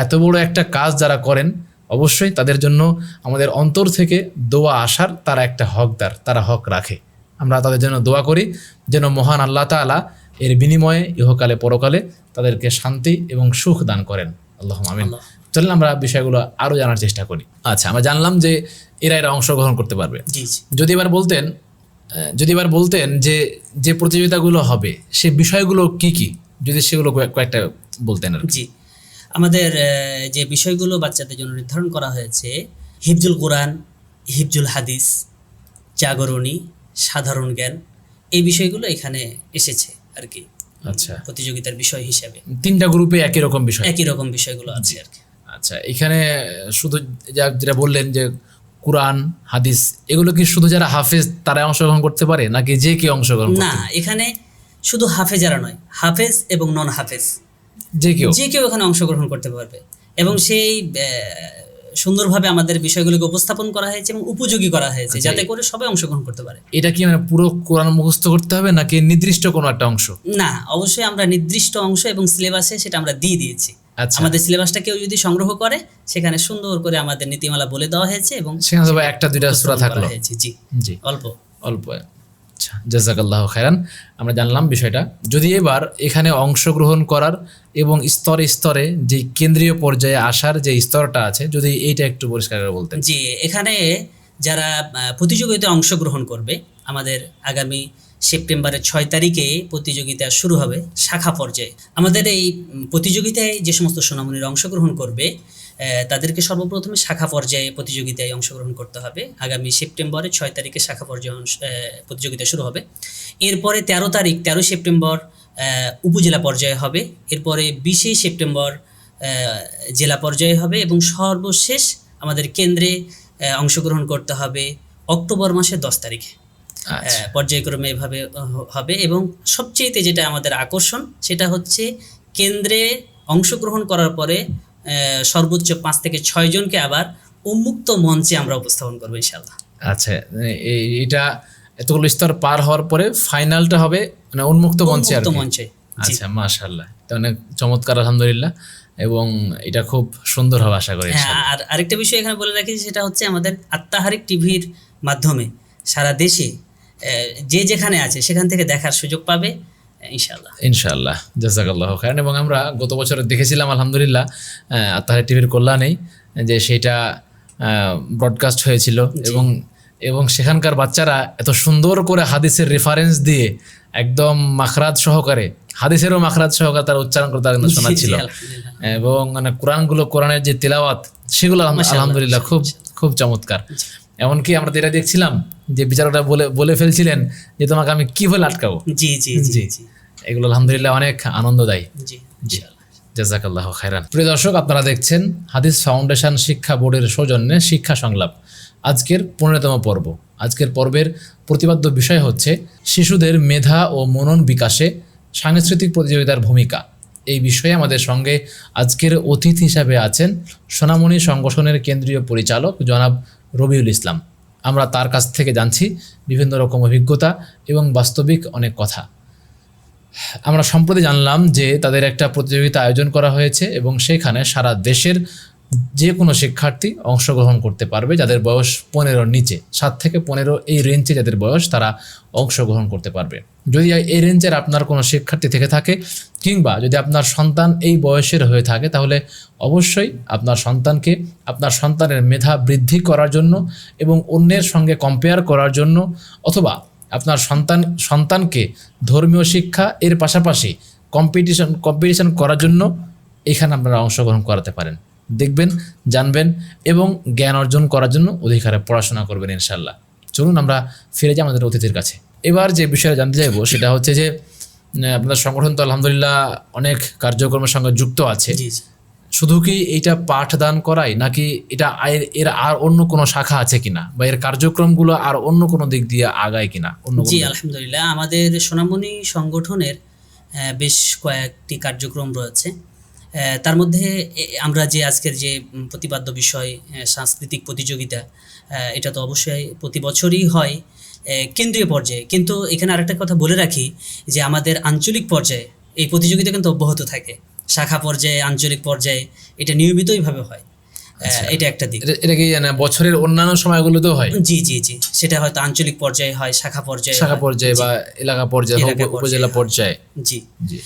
এত বড় একটা কাজ যারা করেন, অবশ্যই তাদের জন্য আমাদের অন্তর থেকে দোয়া আসার তারা একটা হকদার, তারা হক রাখে। আমরা তাদের জন্য দোয়া করি যেন মহান আল্লাহ তাআলা এর বিনিময়ে ইহকালে পরকালে তাদেরকে শান্তি এবং সুখ দান করেন। আল্লাহুম্মা আমিন। চলুন আমরা বিষয়গুলো আরও জানার চেষ্টা করি। আচ্ছা, আমরা জানলাম যে এরা অংশগ্রহণ করতে পারবে। যদি এবার বলতেন যে যে প্রতিযোগিতাগুলো হবে সে বিষয়গুলো কি কি, যদি সেগুলো কয়েকটা বলতেন। জি, আমাদের যে বিষয়গুলো বাচ্চাদের জন্য নির্ধারণ করা হয়েছে, হিফজুল কোরআন, হিফজুল হাদিস, জাগরণী, সাধারণ জ্ঞান, এই বিষয়গুলো এখানে এসেছে আর কি। আচ্ছা, প্রতিযোগিতার বিষয় হিসাবে 3টা গ্রুপে একই রকম বিষয়গুলো আছে আর কি। আচ্ছা, এখানে শুধু যেটা বললেন যে কোরআন হাদিস, এগুলো কি শুধু যারা হাফেজ তারা অংশগ্রহণ করতে পারে নাকি যে কেউ অংশগ্রহণ করতে? না, এখানে শুধু হাফেজারা নয়, হাফেজ এবং নন হাফেজ যে কেউ এখানে অংশগ্রহণ করতে পারবে, এবং সেই সুন্দরভাবে আমাদের বিষয়গুলোকে উপস্থাপন করা হয়েছে এবং উপযোগী করা হয়েছে যাতে করে সবাই অংশগ্রহণ করতে পারে। এটা কি মানে পুরো কোরআন মুখস্থ করতে হবে নাকি নির্দিষ্ট কোনো একটা অংশ? না, অবশ্যই আমরা নির্দিষ্ট অংশ এবং সিলেবাসে সেটা আমরা দিয়ে দিয়েছি। আমাদের সিলেবাসটা কেউ যদি সংগ্রহ করে, সেখানে সুন্দর করে আমাদের নীতিমালা বলে দেওয়া হয়েছে এবং সেখানে তবে 1-2 সূরা থাকলো। জি জি, অল্প। আচ্ছা, জাযাকাল্লাহু খায়রান। আমরা জানলাম বিষয়টা। যদি এবার এখানে অংশগ্রহণ করার এবং স্তরে স্তরে যে কেন্দ্রীয় পর্যায়ে আসার যে স্তরটা আছে, যদি এইটা একটু পরিষ্কার করে বলতেন। জি, এখানে যারা প্রতিযোগিতায় অংশগ্রহণ করবে, আমাদের আগামী সেপ্টেম্বরের 6 তারিখে প্রতিযোগিতা শুরু হবে শাখা পর্যায়ে। আমাদের এই প্রতিযোগিতায় যে সমস্ত সোনামণিরা অংশগ্রহণ করবে, তাদেরকে সর্বপ্রথমে শাখা পর্যায়ে প্রতিযোগিতায় অংশগ্রহণ করতে হবে। আগামী সেপ্টেম্বরের 6 তারিখে শাখা পর্যায়ে প্রতিযোগিতা শুরু হবে। এরপরে 13 সেপ্টেম্বর উপজেলা পর্যায়ে হবে। এরপরে 20 সেপ্টেম্বর জেলা পর্যায়ে হবে, এবং সর্বশেষ আমাদের কেন্দ্রে অংশগ্রহণ করতে হবে অক্টোবর মাসের 10 তারিখে। পর্যায়ক্রমে এভাবে হবে, এবং সবচেয়ে যেটা আমাদের আকর্ষণ সেটা হচ্ছে কেন্দ্রে অংশগ্রহণ করার পরে সর্বোচ্চ 5 থেকে 6 জনকে আবার উন্মুক্ত মঞ্চে আমরা উপস্থাপন করবো ইনশাআল্লাহ। আচ্ছা, এটা এতগুলো স্তর পার হওয়ার পরে ফাইনালটা হবে মানে উন্মুক্ত মঞ্চে। আচ্ছা, মাশাআল্লাহ, এটা অনেক চমৎকার, আলহামদুলিল্লাহ, এবং এটা খুব সুন্দর হবে আশা করি। আর আরেকটা বিষয় এখানে বলে রাখি, সেটা হচ্ছে আমাদের আত্মাহারিক টিভির মাধ্যমে সারা দেশে যে যেখানে আছে সেখান থেকে দেখার সুযোগ পাবে ইনশাআল্লাহ। জাযাকাল্লাহু খায়রান। এবং আমরা গত বছর দেখেছিলাম আলহামদুলিল্লাহ আত্মাহারিক টিভির কল্যাণেই যে সেটা ব্রডকাস্ট হয়েছিল, এবং সেখানকার বাচ্চারা এত সুন্দর করে হাদিসের রেফারেন্স দিয়ে একদম মাখরাজ সহকারে, হাদিসেরও মাখরাজ সহকারে তারা উচ্চারণ করে তারা শোনাচ্ছিল, এবং মানে কোরআনের যে তিলাওয়াত সেগুলো আলহামদুলিল্লাহ খুব খুব চমৎকার। এমনকি আমরা এটা দেখছিলাম যে বিচারকটা বলে বলে ফেলছিলেন যে তোমাকে আমি কি বলে আটকাবো। জি জি জি জি। জি এগুলো আলহামদুলিল্লাহ অনেক আনন্দদায়ী। জি জি, জাযাকাল্লাহ খাইরান। প্রিয় দর্শক, আপনারা দেখছেন হাদিস ফাউন্ডেশন শিক্ষা বোর্ডের সৌজন্যে শিক্ষা সংলাপ, আজকের 15তম পর্ব। আজকের পর্বের প্রতিপাদ্য বিষয় হচ্ছে শিশুদের মেধা ও মনন বিকাশে সাংস্কৃতিক প্রতিযোগিতার ভূমিকা। এই বিষয়ে আমাদের সঙ্গে আজকের অতিথি হিসাবে আছেন সোনামণি সংগঠনের কেন্দ্রীয় পরিচালক জনাব রবিউল ইসলাম। আমরা তার কাছ থেকে জানছি বিভিন্ন রকম অভিজ্ঞতা এবং বাস্তবিক অনেক কথা। আমরা সম্প্রতি জানলাম যে তাদের একটা প্রতিযোগিতা আয়োজন করা হয়েছে এবং সেখানে সারা দেশের যে কোনো শিক্ষার্থী অংশগ্রহণ করতে পারবে যাদের বয়স 15-র নিচে, 7 থেকে 15 এই রেঞ্জে যাদের বয়স তারা অংশগ্রহণ করতে পারবে। যদি এই রেঞ্জের আপনার কোনো শিক্ষার্থী থেকে থাকে কিংবা যদি আপনার সন্তান এই বয়সের হয়ে থাকে, তাহলে অবশ্যই আপনার সন্তানকে আপনার সন্তানের মেধা বৃদ্ধি করার জন্য এবং অন্যের সঙ্গে কম্পেয়ার করার জন্য, অথবা আপনার সন্তানকে ধর্মীয় শিক্ষা এর পাশাপাশি কম্পিটিশন করার জন্য এখানে আপনারা অংশগ্রহণ করাতে পারেন। দেখবেন, জানবেন এবং জ্ঞান অর্জন করার জন্য অধিকারে পড়াশোনা করবেন ইনশাল্লাহ। চলুন আমরা ফিরে যাই আমাদের অতিথির কাছে। এবার যে বিষয়ে জানতে চাইব সেটা হচ্ছে যে আপনাদের সংগঠন তো আলহামদুলিল্লাহ অনেক কার্যক্রমের সঙ্গে যুক্ত আছে। জি জি শুধু কি এইটা পাঠদান করায়, নাকি এটা এর আর অন্য কোনো শাখা আছে কিনা, বা এর কার্যক্রমগুলো আর অন্য কোনো দিক দিয়ে আগায় কিনা? জি আলহামদুলিল্লাহ, আমাদের সোনামণি সংগঠনের বেশ কয়েকটি কার্যক্রম রয়েছে। তার মধ্যে আমরা যে আজকের যে প্রতিপাদ্য বিষয় সাংস্কৃতিক প্রতিযোগিতা, এটা তো অবশ্যই প্রতি বছরই হয় কেন্দ্রীয় পর্যায়ে। কিন্তু এখানে আরেকটা কথা বলে রাখি যে আমাদের আঞ্চলিক পর্যায়ে এই প্রতিযোগিতা কিন্তু অব্যাহত থাকে। শাখা পর্যায়ে, আঞ্চলিক পর্যায়ে এটা নিয়মিতইভাবে হয়। এটা একটা দিক। এটা কি বছরের অন্যান্য সময়গুলোতেও হয়? জি জি জি, সেটা হয়তো আঞ্চলিক পর্যায়ে হয়, শাখা পর্যায়ে বা এলাকা পর্যায়ে, উপজেলা পর্যায়ে। জি জি।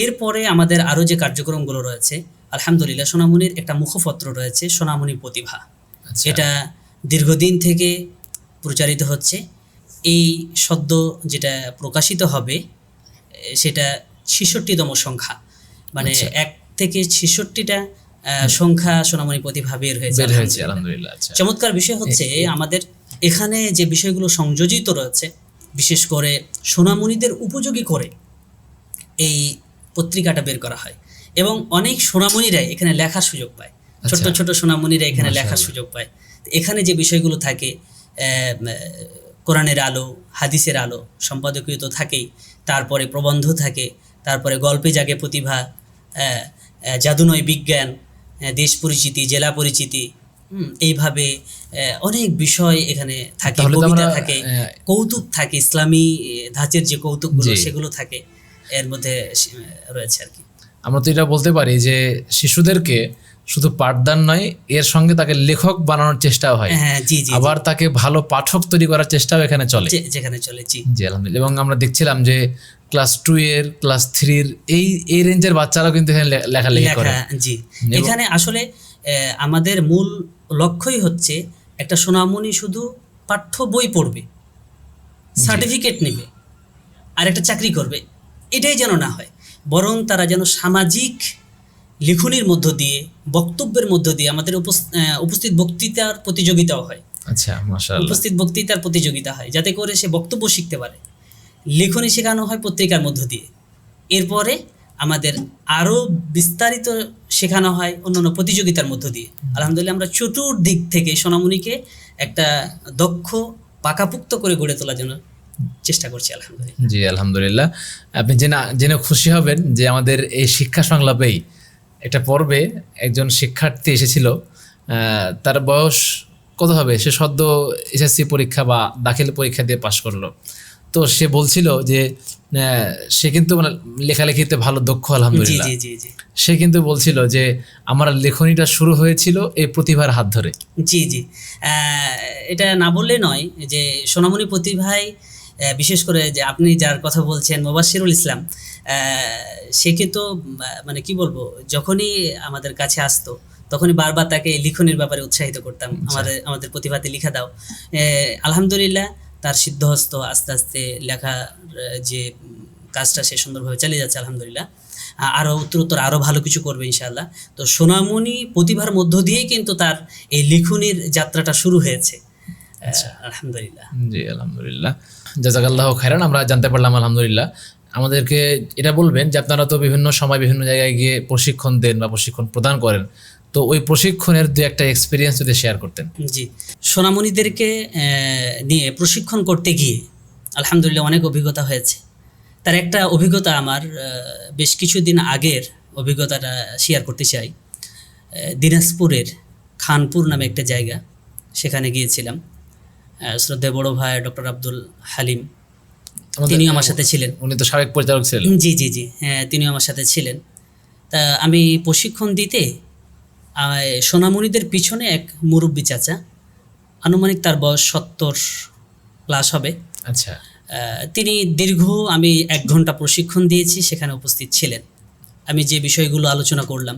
এরপরে আমাদের আরো যে কার্যক্রমগুলো রয়েছে, আলহামদুলিল্লাহ সোনামণির একটা মুখপত্র রয়েছে, সোনামণি প্রতিভা। এটা দীর্ঘদিন থেকে প্রচারিত হচ্ছে। এই সদ্য যেটা প্রকাশিত হবে সেটা 66তম সংখ্যা, মানে 1 থেকে 66টা সংখ্যা সোনামণি প্রতিভা বের হয়েছে আলহামদুলিল্লাহ। চমৎকার বিষয় হচ্ছে আমাদের এখানে যে বিষয়গুলো সংযোজিত রয়েছে, বিশেষ করে সোনামণিদের উপযোগী করে এই পত্রিকাটা বের করা হয় এবং অনেক সোনামণিরাই এখানে লেখার সুযোগ পায়। ছোট ছোট সোনামণিরা এখানে লেখার সুযোগ পায়। এখানে যে বিষয়গুলো থাকে, কোরআনের আলো, হাদিসের আলো, সম্পাদকীয় তো থাকেই, তারপরে প্রবন্ধ থাকে, তারপরে গল্পে জাগে প্রতিভা, জাদুনয় বিজ্ঞান, দেশ পরিচিতি, জেলা পরিচিতি, এইভাবে অনেক বিষয় এখানে থাকে। কবিতা থাকে, কৌতুক থাকে, ইসলামী ধাঁচের যে কৌতুকগুলো সেগুলো থাকে এর মধ্যে রয়েছে আর কি। আমরা তো এটা বলতে পারি যে শিশুদেরকে শুধু পাঠদান নয়, এর সঙ্গে তাকে লেখক বানানোর চেষ্টাও হয়। হ্যাঁ জি জি। আবার তাকে ভালো পাঠক তৈরি করার চেষ্টাও এখানে চলে, যেখানে চলে। জি জি আলহামদুলিল্লাহ। এবং আমরা দেখছিলাম যে ক্লাস 2 এর, ক্লাস 3 এর এই রেঞ্জের বাচ্চারাও কিন্তু এখানে লেখালেখি করে। জি, এখানে আসলে আমাদের মূল লক্ষ্যই হচ্ছে একটা সোনামণি শুধু পাঠ্য বই পড়বে, সার্টিফিকেট নেবে আর একটা চাকরি করবে, এটাই যেন না হয়, বরং তারা যেন সামাজিক লিখনির মধ্য দিয়ে, বক্তব্যের মধ্য দিয়ে, আমাদের উপস্থিত বক্তৃতার প্রতিযোগিতাও হয়। আচ্ছা, মাশাআল্লাহ। উপস্থিত বক্তৃতার প্রতিযোগিতা হয় যাতে করে সে বক্তব্য শিখতে পারে। লেখনী শেখানো হয় পত্রিকার মধ্য দিয়ে। এরপরে আমাদের আরও বিস্তারিত শেখানো হয় অন্যান্য প্রতিযোগিতার মধ্য দিয়ে। আলহামদুলিল্লাহ, আমরা চতুর্দিক থেকে সোনামণিকে একটা দক্ষ, পাকাপুক্ত করে গড়ে তোলার জন্য চেষ্টা করছি আলহামদুলিল্লাহ। জি আলহামদুলিল্লাহ। আপনি জেনে খুশি হবেন যে আমাদের এই শিক্ষা সংলাপেই একটা পর্বে একজন শিক্ষার্থী এসেছিল। তার বয়স কত হবে, সে সদ্য এসএসসি পরীক্ষা বা দাখিল পরীক্ষা দিয়ে পাশ করলো। তো সে বলছিল যে সে কিন্তু মানে লেখালেখিতে ভালো দক্ষ আলহামদুলিল্লাহ। সে কিন্তু বলছিল যে আমার লেখনীটা শুরু হয়েছিল এই প্রতিভার হাত ধরে। জি জি, এটা না বললে নয় যে সোনামণি প্রতিভায়, বিশেষ করে যে আপনি যার কথা বলছেন মোবাশ্শিরুল ইসলাম, সে কিন্তু মানে কি বলবো, যখনই আমাদের কাছে আসতো তখনই বারবার তাকে লিখনের ব্যাপারে উৎসাহিত করতাম, আমাদের প্রতিভাতে লিখা দাও। আলহামদুলিল্লাহ, তার সিদ্ধহস্ত আস্তে আস্তে লেখার যে কাজটা সে সুন্দরভাবে চালিয়ে যাচ্ছে আলহামদুলিল্লাহ। আরও উত্তরোত্তর আরও ভালো কিছু করবে ইনশাআল্লাহ। তো সোনামণি প্রতিভার মধ্য দিয়েই কিন্তু তার এই লিখনির যাত্রাটা শুরু হয়েছে। আলহামদুলিল্লাহ। জি আলহামদুলিল্লাহ, জাযাকাল্লাহু খাইরান। আমরা জানতে পারলাম আলহামদুলিল্লাহ। আমাদেরকে এটা বলবেন যে আপনারা তো বিভিন্ন সময় বিভিন্ন জায়গায় গিয়ে প্রশিক্ষণ দেন বা প্রশিক্ষণ প্রদান করেন, তো ওই প্রশিক্ষণের দু একটা এক্সপিরিয়েন্স যদি শেয়ার করতেন। জি, সোনামণিদেরকে নিয়ে প্রশিক্ষণ করতে গিয়ে আলহামদুলিল্লাহ অনেক অভিজ্ঞতা হয়েছে। তার একটা অভিজ্ঞতা আমার বেশ কিছুদিন আগের অভিজ্ঞতাটা শেয়ার করতে চাই। দিনাজপুরের খানপুর নামে একটা জায়গা, সেখানে গিয়েছিলাম। শ্রদ্ধেয় বড় ভাই ডক্টর আব্দুল হালিম তিনিও আমার সাথে ছিলেন। উনি তো সাবেক পরিচালক ছিলেন। জি জি জি, হ্যাঁ, তিনিও আমার সাথে ছিলেন। তা আমি প্রশিক্ষণ দিতে সোনামণিদের পিছনে এক মুরব্বী চাচা, আনুমানিক তার বয়স 70+ হবে। আচ্ছা, তিনি দীর্ঘ আমি 1 ঘন্টা প্রশিক্ষণ দিয়েছি, সেখানে উপস্থিত ছিলেন। আমি যে বিষয়গুলো আলোচনা করলাম,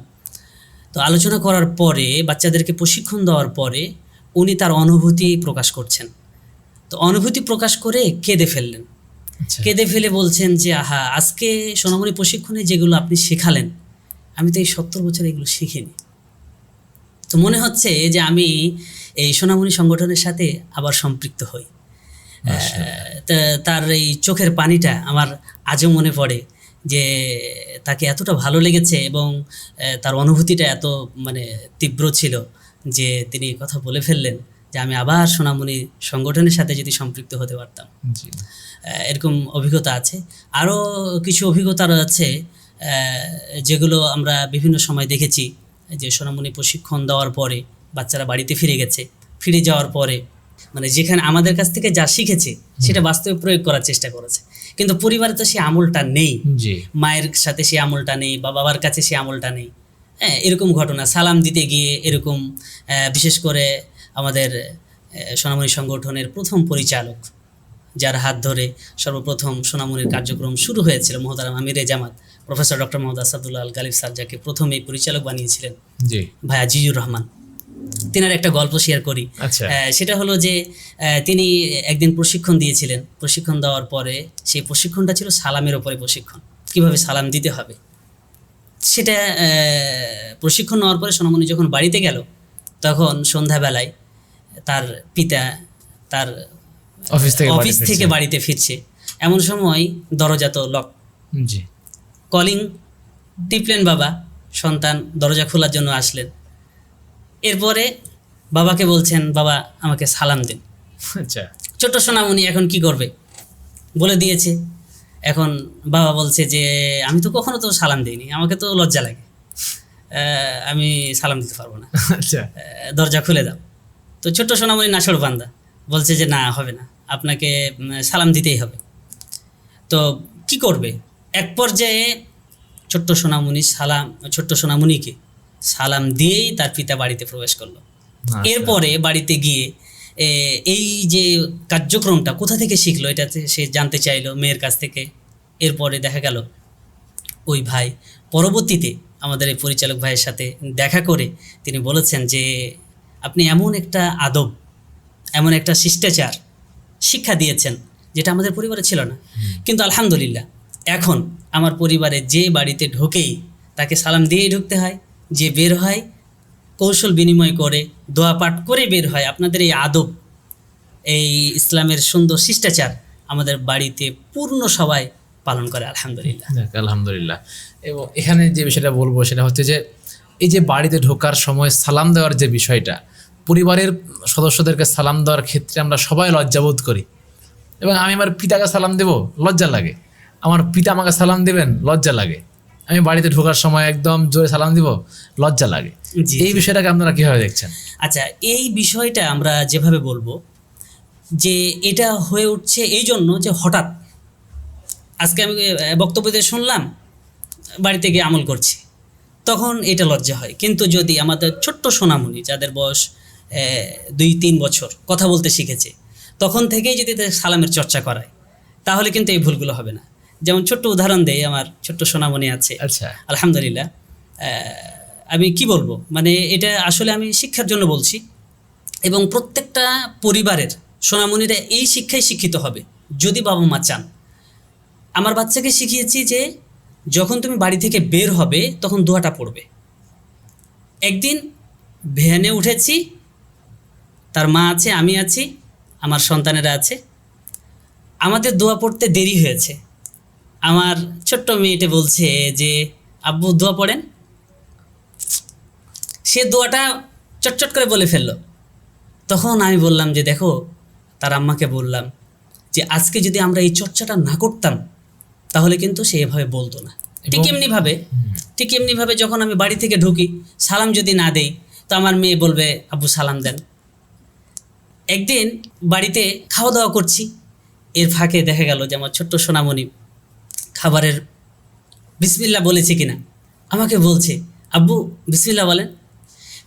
তো আলোচনা করার পরে বাচ্চাদেরকে প্রশিক্ষণ দেওয়ার পরে উনি তার অনুভূতি প্রকাশ করছেন। তো অনুভূতি প্রকাশ করে কেঁদে ফেললেন। আচ্ছা, কেঁদে ফেলে বলছেন যে আহা, আজকে সোনামণি প্রশিক্ষণে যেগুলো আপনি শেখালেন, আমি তো এই 70 বছরে এগুলো শিখিনি। তো মনে হচ্ছে যে আমি এই সোনামণি সংগঠনের সাথে আবার সম্পৃক্ত হই। তার এই চোখের পানিটা আমার আজও মনে পড়ে যে তাকে এতটা ভালো লেগেছে এবং তার অনুভূতিটা এত মানে তীব্র ছিল যে তিনি কথা বলে ফেললেন যে আমি আবার সোনামণি সংগঠনের সাথে যদি সম্পৃক্ত হতে পারতাম। জি, এরকম অভিজ্ঞতা আছে। আরও কিছু অভিজ্ঞতা রয়েছে যেগুলো আমরা বিভিন্ন সময় দেখেছি যে সোনামণি প্রশিক্ষণ দেওয়ার পরে বাচ্চারা বাড়িতে ফিরে গেছে। ফিরে যাওয়ার পরে মানে যেখানে আমাদের কাছ থেকে যা শিখেছে সেটা বাস্তবে প্রয়োগ করার চেষ্টা করেছে, কিন্তু পরিবারে তো সেই আমলটা নেই। জি, মায়ের সাথে সেই আমলটা নেই বা বাবার কাছে সেই আমলটা নেই। হ্যাঁ, এরকম ঘটনা সালাম দিতে গিয়ে এরকম বিশেষ করে আমাদের সোনামণি সংগঠনের প্রথম পরিচালক, যার হাত ধরে সর্বপ্রথম সোনামণির কার্যক্রম শুরু হয়েছিল, মহতারাম আমিরে জামাত প্রফেসর ডক্টর মোহাম্মদ আসাদুল্লাহ আল গালিব স্যার, যাকে প্রথম এই পরিচালক বানিয়েছিলেন জি, ভাই আজিজুর রহমান। তিনার একটা গল্প শেয়ার করি। আচ্ছা, সেটা হলো যে তিনি একদিন প্রশিক্ষণ দিয়েছিলেন। প্রশিক্ষণ দেওয়ার পরে সেই প্রশিক্ষণটা ছিল সালামের ওপরে প্রশিক্ষণ, কিভাবে সালাম দিতে হবে। সেটা প্রশিক্ষণ নেওয়ার পরে সোনামণি যখন বাড়িতে গেল, তখন সন্ধ্যাবেলায় তার পিতা তার অফিস থেকে বাড়িতে ফিরছে। এমন সময় দরজা তো লক, জি, কলিং টিপলেন বাবা, সন্তান দরজা খোলার জন্য আসলেন। এরপরে বাবাকে বলছেন, বাবা আমাকে সালাম দিন। আচ্ছা, ছোট্ট সোনামণি এখন কি করবে, বলে দিয়েছে। এখন বাবা বলছে যে আমি তো কখনো তো সালাম দিইনি, আমাকে তো লজ্জা লাগে, আমি সালাম দিতে পারবো না, আচ্ছা, দরজা খুলে দাও। তো ছোট্ট সোনামণি নাছোড় বান্দা বলছে যে না, হবে না, আপনাকে সালাম দিতেই হবে। তো কি করবে, এক পর্যায়ে ছোট্ট সোনামণিকে সালাম দিয়েই তার পিতা বাড়িতে প্রবেশ করলো। এরপরে বাড়িতে গিয়ে এই যে কার্যক্রমটা কোথা থেকে শিখলো এটা সে জানতে চাইলো মেয়ের কাছ থেকে। এরপরে দেখা গেল ওই ভাই পরবর্তীতে আমাদের এই পরিচালক ভাইয়ের সাথে দেখা করে তিনি বলেছেন যে আপনি এমন একটা আদব, এমন একটা শিষ্টাচার শিক্ষা দিয়েছেন যেটা আমাদের পরিবারে ছিল না। কিন্তু আলহামদুলিল্লাহ এখন আমার পরিবারে যে বাড়িতে ঢোকেই তাকে সালাম দিয়েই ঢুকতে হয়, যে বের হয় কৌশল বিনিময় করে দোয়া পাঠ করে বের হয়। আপনাদের এই আদব, এই ইসলামের সুন্দর শিষ্টাচার আমাদের বাড়িতে পূর্ণ সবাই পালন করে আলহামদুলিল্লাহ। আলহামদুলিল্লাহ। এবং এখানে যে বিষয়টা বলবো সেটা হচ্ছে যে এই যে বাড়িতে ঢোকার সময় সালাম দেওয়ার যে বিষয়টা, পরিবারের সদস্যদেরকে সালাম দেওয়ার ক্ষেত্রে আমরা সবাই লজ্জাবোধ করি। এবং আমি আমার পিতাকে সালাম দেব, লজ্জা লাগে। আমার পিতা আমাকে সালাম দেবেন, লজ্জা লাগে। আমি বাড়িতে ঢোকার সময় একদম জোরে সালাম দিব, লজ্জা লাগে। এই বিষয়টাকে আপনারা কীভাবে দেখছেন? আচ্ছা, এই বিষয়টা আমরা যেভাবে বলবো যে এটা হয়ে উঠছে এই জন্য যে হঠাৎ আজকে আমি বক্তব্য দিয়ে শুনলাম, বাড়িতে গিয়ে আমল করছি, তখন এটা লজ্জা হয়। কিন্তু যদি আমাদের ছোট্ট সোনামণি যাদের বয়স 2-3 বছর কথা বলতে শিখেছে, তখন থেকেই যদি তাদের সালামের চর্চা করায়, তাহলে কিন্তু এই ভুলগুলো হবে না। যেমন ছোট্ট উদাহরণ দেই, আমার ছোট্ট সোনামণি আছে, আচ্ছা, আলহামদুলিল্লাহ। আমি কি বলবো, মানে এটা আসলে আমি শিক্ষার জন্য বলছি, এবং প্রত্যেকটা পরিবারের সোনামণিরা এই শিক্ষায় শিক্ষিত হবে যদি বাবা মা চান। আমার বাচ্চাকে শিখিয়েছি যে যখন তুমি বাড়ি থেকে বের হবে তখন দোয়াটা পড়বে। একদিন ভ্যানে উঠেছি, তার মা আছে, আমি আছি, আমার সন্তানেরা আছে, আমাদের দোয়া পড়তে দেরি হয়েছে। আমার ছোট্ট মেয়েটা বলছে যে আব্বু দোয়া পড়েন। সে দোয়াটা চটচট করে বলে ফেললো। তখন আমি বললাম যে দেখো, তার আম্মাকে বললাম যে আজকে যদি আমরা এই চর্চাটা না করতাম তাহলে কিন্তু সে এভাবে বলতো না। ঠিক এমনিভাবে যখন আমি বাড়ি থেকে ঢুকি, সালাম যদি না দেই তো আমার মেয়ে বলবে আব্বু সালাম দেন। একদিন বাড়িতে খাওয়া দাওয়া করছি, এর ফাঁকে দেখা গেল যে আমার ছোট্ট সোনামণি খাবারের বিসমিল্লাহ বলেছে কিনা আমাকে বলছে আব্বু বিসমিল্লাহ বলেন।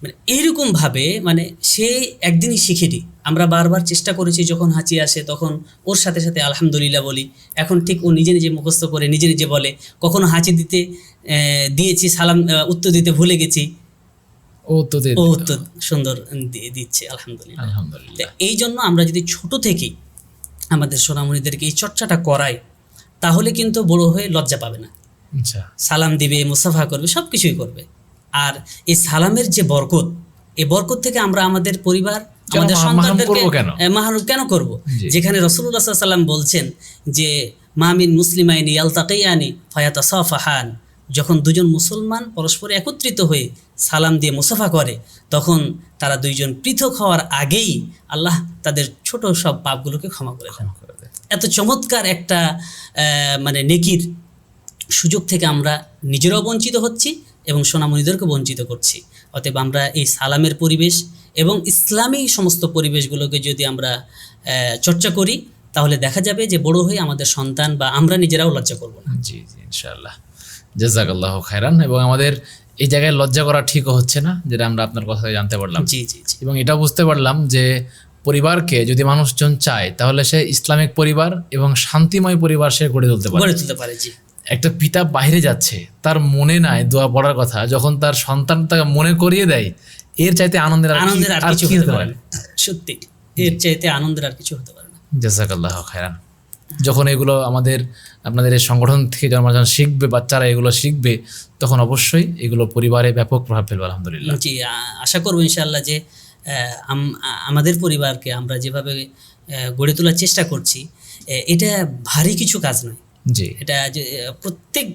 মানে এইরকমভাবে মানে সে একদিনই শিখিনি। আমরা বারবার চেষ্টা করেছি, যখন হাঁচি আসে তখন ওর সাথে সাথে আলহামদুলিল্লাহ বলি। এখন ঠিক ও নিজে নিজে মুখস্থ করে নিজে নিজে বলে। কখনো হাঁচি দিয়েছি, সালাম উত্তর দিতে ভুলে গেছি, ও উত্তর সুন্দর দিচ্ছে আলহামদুলিল্লাহ। আলহামদুলিল্লাহ। এই জন্য আমরা যদি ছোট থেকেই আমাদের সোনামণিদেরকে এই চর্চাটা করাই তাহলে কিন্তু বড় হয়ে লজ্জা পাবে না। আচ্ছা, সালাম দিবে, মুসাফা করবে, সব কিছুই করবে। আর এই সালামের যে বরকত, এই বরকত থেকে আমরা আমাদের পরিবার, আমাদের সন্তানদেরকে মাহরুম কেন করব? যেখানে রাসূলুল্লাহ সাল্লাল্লাহু আলাইহি ওয়াসাল্লাম বলছেন যে মামিন মুসলিমাইনি ইয়ালতাকিয়ানি ফায়াতাসাফাহান, যখন দুজন মুসলমান পরস্পর একত্রিত হয়ে সালাম দিয়ে মুসাফা করে তখন তারা দুইজন পৃথক হওয়ার আগেই আল্লাহ তাদের ছোট সব পাপগুলোকে ক্ষমা করে দেন। এত চমৎকার একটা মানে নেকির সুযোগ থেকে আমরা নিজেরাও বঞ্চিত হচ্ছি এবং সোনামণিদেরকে বঞ্চিত করছি। অতএব আমরা এই সালামের পরিবেশ এবং ইসলামী সমস্ত পরিবেশগুলোকে যদি আমরা চর্চা করি তাহলে দেখা যাবে যে বড় হয়ে আমাদের সন্তান বা আমরা নিজেরাও লজ্জা করব না। জি জি, ইনশাআল্লাহ। জাযাকাল্লাহু খায়রান। এবং আমাদের এই জায়গায় লজ্জা করা ঠিকও হচ্ছে না, যেটা আমরা আপনার কথা জানতে পারলাম। জি জি জি। এবং এটা বুঝতে পারলাম যে পরিবারকে যদি মানুষজন চায় তাহলে সে ইসলামিক পরিবার এবং শান্তিময় পরিবার সে গড়ে তুলতে পারে। জি। একটা পিতা বাইরে যাচ্ছে, তার মনে নাই দোয়া পড়ার কথা, যখন তার সন্তান তাকে মনে করিয়ে দেয়, এর চাইতে আনন্দের আর কিছু হতে পারে না। সত্যি এর চাইতে আনন্দের আর কিছু হতে পারে না। জাযাকাল্লাহু খায়রান। যখন এগুলো আপনাদের এই সংগঠন থেকে যখন শিখবে, বাচ্চারা এগুলো শিখবে, তখন অবশ্যই এগুলো পরিবারে ব্যাপক প্রভাব ফেলবে আলহামদুলিল্লাহ। জি, আশা করবো ইনশাআল্লাহ যে আমাদের পরিবারকে আমরা যেভাবে গড়ে তোলার চেষ্টা করছি এটা ভারী কিছু কাজ নয়। জি, এটা যে প্রত্যেক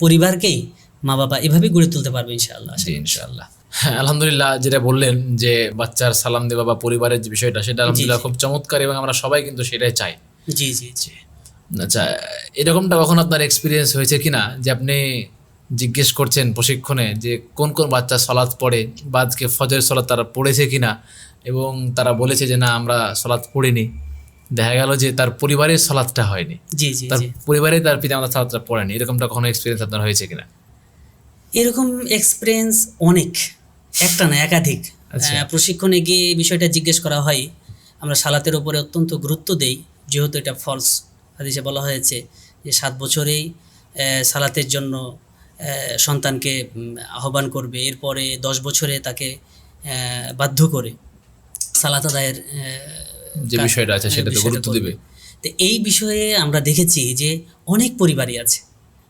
পরিবারকেই মা বাবা এভাবে গড়ে তুলতে পারবে ইনশাআল্লাহ। জি ইনশাআল্লাহ। হ্যাঁ, আলহামদুলিল্লাহ। যেটা বললেন যে বাচ্চার সালাম দেওয়া বা পরিবারের যে বিষয়টা, সেটা আলহামদুলিল্লাহ খুব চমৎকার এবং আমরা সবাই কিন্তু সেটাই চাই। জি জি জি। আচ্ছা, এরকমটা কখন আপনার এক্সপিরিয়েন্স হয়েছে কিনা যে আপনি জিজ্ঞেস করছেন প্রশিক্ষণে যে কোন কোন বাচ্চা সালাত পড়ে বা আজকে ফজরের সালাত তারা পড়েছে কিনা, এবং তারা বলেছে যে না আমরা সালাত পড়িনি, দেখা গেল যে তার পরিবারের সালাতটা হয়নি, জি জি, তার পরিবারে তার পিতামাতা সালাতটা পড়েনি, এরকমটা কখনো এক্সপিরিয়েন্স আপনার হয়েছে কিনা? এরকম এক্সপিরিয়েন্স অনেক, একটা না একাধিক। প্রশিক্ষণে গিয়ে বিষয়টা জিজ্ঞেস করা হয়। আমরা সালাতের উপরে অত্যন্ত গুরুত্ব দেই, যেহেতু এটা ফরজ। হাদিসে বলা হয়েছে যে 7 বছরেই সালাতের জন্য সন্তানকে আহ্বান করবে, এরপরে 10 বছরে তাকে বাধ্য করে সালাত আদায়ের যে বিষয়টা আছে সেটাতে গুরুত্ব দিবে। তো এই বিষয়ে আমরা দেখেছি যে অনেক পরিবারই আছে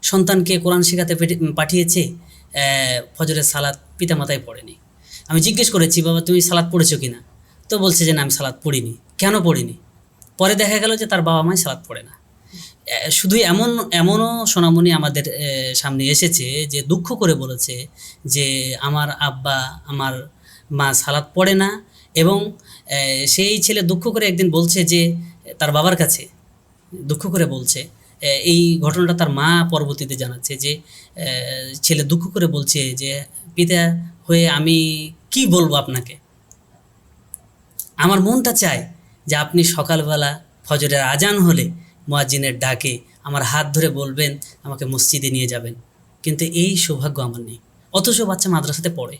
সন্তানকে কোরআন শেখাতে পাঠিয়েছে, ফজরের সালাত পিতামাতাই পড়েনি। আমি জিজ্ঞেস করেছি বাবা তুমি সালাত পড়েছো কিনা, তো বলছে যে না আমি সালাত পড়িনি। কেন পড়িনি? পরে দেখা গেল যে তার বাবা মাই সালাত পড়ে না। শুধু এমনও সোনামণি আমাদের সামনে এসেছে যে দুঃখ করে বলেছে যে আমার আব্বা আমার মা সালাত পড়ে না, এবং সেই ছেলে দুঃখ করে একদিন বলছে যে তার বাবার কাছে দুঃখ করে বলছে, এই ঘটনাটা তার মা পরবর্তীতে জানাচ্ছে যে ছেলে দুঃখ করে বলছে যে পিতা হয়ে আমি কি বলবো আপনাকে, আমার মনটা চায় যে আপনি সকালবেলা ফজরের আজান হলে মুয়াজ্জিনের ডাকে আমার হাত ধরে বলবেন আমাকে মসজিদে নিয়ে যাবেন, কিন্তু এই সৌভাগ্য আমার নেই। অথচ বাচ্চা মাদ্রাসাতে পড়ে।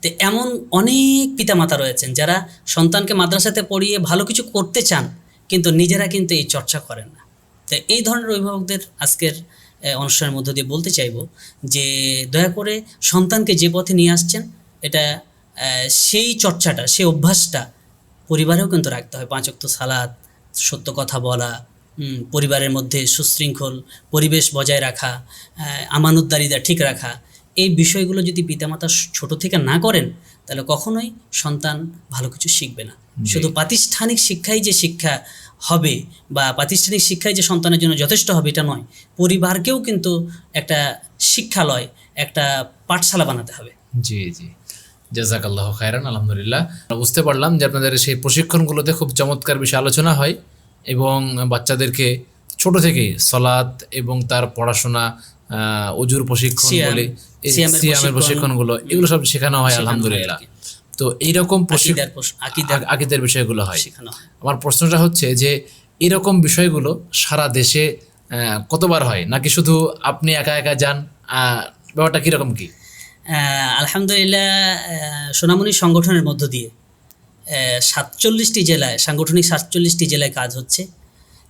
তো এমন অনেক পিতামাতা রয়েছেন যারা সন্তানকে মাদ্রাসাতে পড়িয়ে ভালো কিছু করতে চান, কিন্তু নিজেরা কিন্তু এই চর্চা করেন না। তো এই ধরনের অভিভাবকদের আজকের অনুষ্ঠানের মধ্য দিয়ে বলতে চাইব যে দয়া করে সন্তানকে যে পথে নিয়ে আসছেন এটা সেই চর্চাটা, সেই অভ্যাসটা পরিবারেও কিন্তু রাখতে হয়। 5 ওয়াক্ত সালাত, সত্য কথা বলা, পরিবারের মধ্যে সুশৃঙ্খল পরিবেশ বজায় রাখা, আমানতদারিতা ঠিক রাখা, এই বিষয়গুলো যদি পিতামাতা ছোট থেকে না করেন তাহলে কখনোই সন্তান ভালো কিছু শিখবে না। শুধু প্রাতিষ্ঠানিক শিক্ষাই যে শিক্ষা হবে বা প্রাতিষ্ঠানিক শিক্ষাই যে সন্তানের জন্য যথেষ্ট হবে এটা নয়, পরিবারকেও কিন্তু একটা শিক্ষালয়, একটা পাঠশালা বানাতে হবে। জি জি, জাযাকাল্লাহু খায়রান। আলহামদুলিল্লাহ, আমরা বুঝতে পারলাম যে আপনাদের সেই প্রশিক্ষণগুলোতে খুব চমৎকার বিষয় আলোচনা হয় এবং বাচ্চাদেরকে ছোট থেকেই সলাৎ এবং তার পড়াশোনা, অজুর প্রশিক্ষণ বলে, সিয়ামের প্রশিক্ষণগুলো, এগুলো সব শেখানো হয় আলহামদুলিল্লাহ। তো এইরকম আকীদার বিষয়গুলো হয় শেখানো হয়। আমার প্রশ্নটা হচ্ছে যে এরকম বিষয়গুলো সারা দেশে কতবার হয়, নাকি শুধু আপনি একা একা যান? ব্যাপারটা কীরকম কি? আলহামদুলিল্লাহ, সোনামণি সংগঠনের মধ্য দিয়ে 47টি জেলায়, সাংগঠনিক 47টি জেলায় কাজ হচ্ছে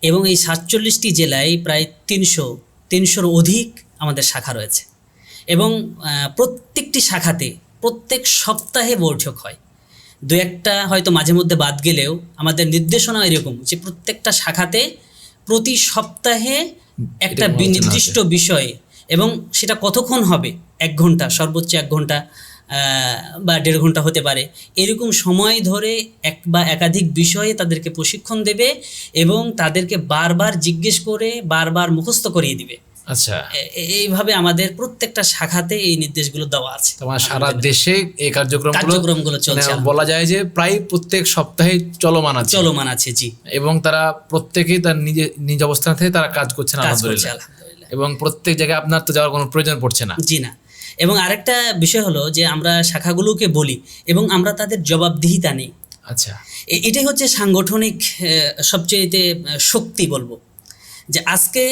এবং এই 47টি জেলায় প্রায় 300-300-র অধিক আমাদের শাখা রয়েছে এবং প্রত্যেকটি শাখাতে প্রত্যেক সপ্তাহে বৈঠক হয়। দু একটা হয়তো মাঝে মধ্যে বাদ গেলেও আমাদের নির্দেশনা এরকম যে প্রত্যেকটা শাখাতে প্রতি সপ্তাহে একটা নির্দিষ্ট বিষয়ে, এবং সেটা কতক্ষণ হবে, 1 ঘন্টা, সর্বোচ্চ 1 ঘন্টা বা 1.5 ঘন্টা হতে পারে, এরকম সময় ধরে এক বা একাধিক বিষয়ে তাদেরকে প্রশিক্ষণ দেবে এবং তাদেরকে বারবার জিজ্ঞেস করে বারবার মুখস্থ করিয়ে দিবে। আচ্ছা, এইভাবে আমাদের প্রত্যেকটা শাখাতে এই নির্দেশগুলো দেওয়া আছে। তোমার সারা দেশে এই কার্যক্রমগুলো চলছে, বলা যায় যে প্রায় প্রত্যেক সপ্তাহে চলমান আছে। জি, এবং তারা প্রত্যেকেই তার নিজ অবস্থান থেকে তারা কাজ করছেন আলহামদুলিল্লাহ, এবং প্রত্যেক জায়গায় আপনার তো যাওয়ার কোনো প্রয়োজন পড়ছে না। জি না। এবং আরেকটা বিষয় হলো যে আমরা শাখাগুলোকে বলি এবং আমরা তাদের জবাবদিহিতা নেই। আচ্ছা, এটাই হচ্ছে সাংগঠনিক সবচেয়ে শক্তি বলবো, যে আজকে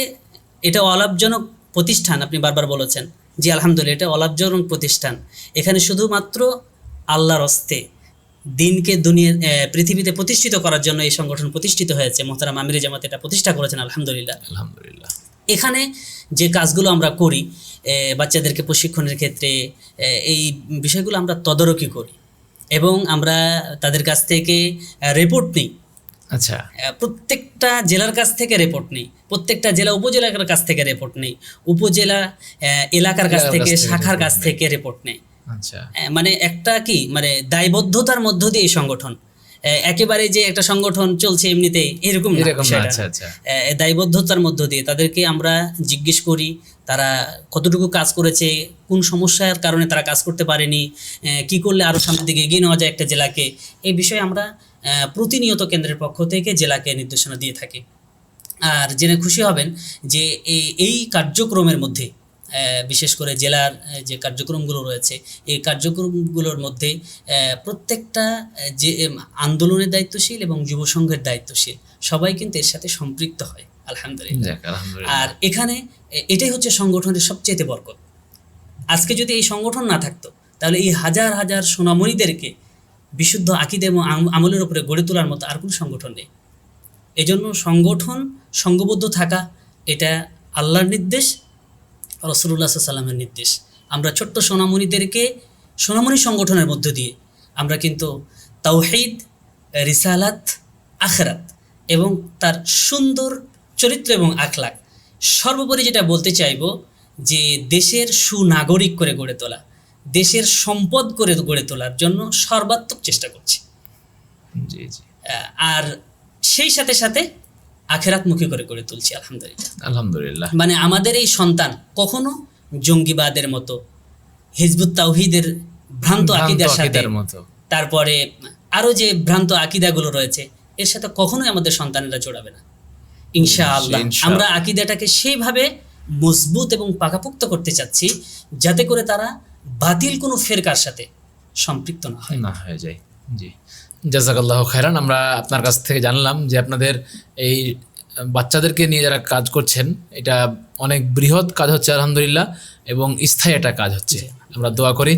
এটা অলাভজনক প্রতিষ্ঠান, আপনি বারবার বলেছেন, জি আলহামদুলিল্লাহ, এটা অলাভজনক প্রতিষ্ঠান। এখানে শুধুমাত্র আল্লাহর হস্তে দিনকে পৃথিবীতে প্রতিষ্ঠিত করার জন্য এই সংগঠন প্রতিষ্ঠিত হয়েছে। মোহতারাম আমিরে জামাত এটা প্রতিষ্ঠা করেছেন আলহামদুলিল্লাহ। এখানে যে কাজগুলো আমরা করি, বাচ্চাদেরকে প্রশিক্ষণের ক্ষেত্রে এই বিষয়গুলো আমরা তদারকি করি এবং আমরা তাদের কাছ থেকে রিপোর্ট নিই। আচ্ছা, প্রত্যেকটা জেলার কাছ থেকে রিপোর্ট নেই, প্রত্যেকটা জেলা উপজেলার কাছ থেকে রিপোর্ট নেই, উপজেলা এলাকার কাছ থেকে, শাখার কাছ থেকে রিপোর্ট নেই। আচ্ছা, মানে একটা কি, মানে দায়বদ্ধতার মধ্য দিয়ে এই সংগঠন, একেবারে যে একটা সংগঠন চলছে এমনিতেই এরকম না। দায়বদ্ধতার মধ্য দিয়ে তাদেরকে আমরা জিজ্ঞেস করি তারা কতটুকু কাজ করেছে, কোন সমস্যার কারণে তারা কাজ করতে পারেনি, কি করলে আরও সামনের দিকে এগিয়ে নেওয়া যায় একটা জেলাকে। এই বিষয়ে আমরা প্রতিনিয়ত কেন্দ্রের পক্ষ থেকে জেলাকে নির্দেশনা দিয়ে থাকি। আর জেনে খুশি হবেন যে এই কার্যক্রমের মধ্যে, বিশেষ করে জেলার যে কার্যক্রমগুলো রয়েছে, এই কার্যক্রমগুলোর মধ্যে প্রত্যেকটা যে আন্দোলনের দায়িত্বশীল এবং যুব সংঘের দায়িত্বশীল সবাই কিন্তু এর সাথে সম্পৃক্ত হয় আলহামদুলিল্লাহ। আর এখানে এটাই হচ্ছে সংগঠনের সবচেয়ে বরকত। আজকে যদি এই সংগঠন না থাকতো তাহলে এই হাজার হাজার সোনামণিদেরকে বিশুদ্ধ আকীদা এবং আমলের উপরে গড়ে তোলার মতো আর কোনো সংগঠন নেই। এজন্য সংগঠন সংঘবদ্ধ থাকা এটা আল্লাহর নির্দেশ, রাসূলুল্লাহ সাল্লাল্লাহু আলাইহি ওয়াসাল্লামের নির্দেশ। আমরা ছোট্ট সোনামণিদেরকে সোনামণি সংগঠনের মধ্য দিয়ে আমরা কিন্তু তাওহীদ, রিসালাত, আখিরাত এবং তার সুন্দর চরিত্র এবং আখলাক, সর্বোপরি যেটা বলতে চাইব যে দেশের সুনাগরিক করে গড়ে তোলা, দেশের সম্পদ করে গড়ে তোলার জন্য সর্বাত্মক চেষ্টা করছি। জি জি। আর সেই সাথে সাথে আখিরাতমুখী করে গড়ে তুলছি আলহামদুলিল্লাহ। মানে আমাদের এই সন্তান কখনো জঙ্গিবাদের মতো, হিজবুত তাওহীদের ভ্রান্ত আকীদার সাথে, তারপরে আরও যে ভ্রান্ত আকীদাগুলো রয়েছে এর সাথে কখনোই আমাদের সন্তানেরা জড়াবে না ইনশাআল্লাহ। আমরা আকীদাটাকে সেইভাবে মজবুত এবং পাকাপোক্ত করতে চাচ্ছি যাতে করে তারা বাতিল কোনো ফেরকার সাথে সম্পৃক্ত না হয়ে যায়। জি, জাযাকাল্লাহু খায়রান। আমরা আপনার কাছ থেকে জানলাম যে আপনাদের এই বাচ্চাদেরকে নিয়ে যারা কাজ করছেন এটা অনেক বৃহৎ কাজ হচ্ছে আলহামদুলিল্লাহ, এবং স্থায়ী একটা কাজ হচ্ছে। আমরা দোয়া করি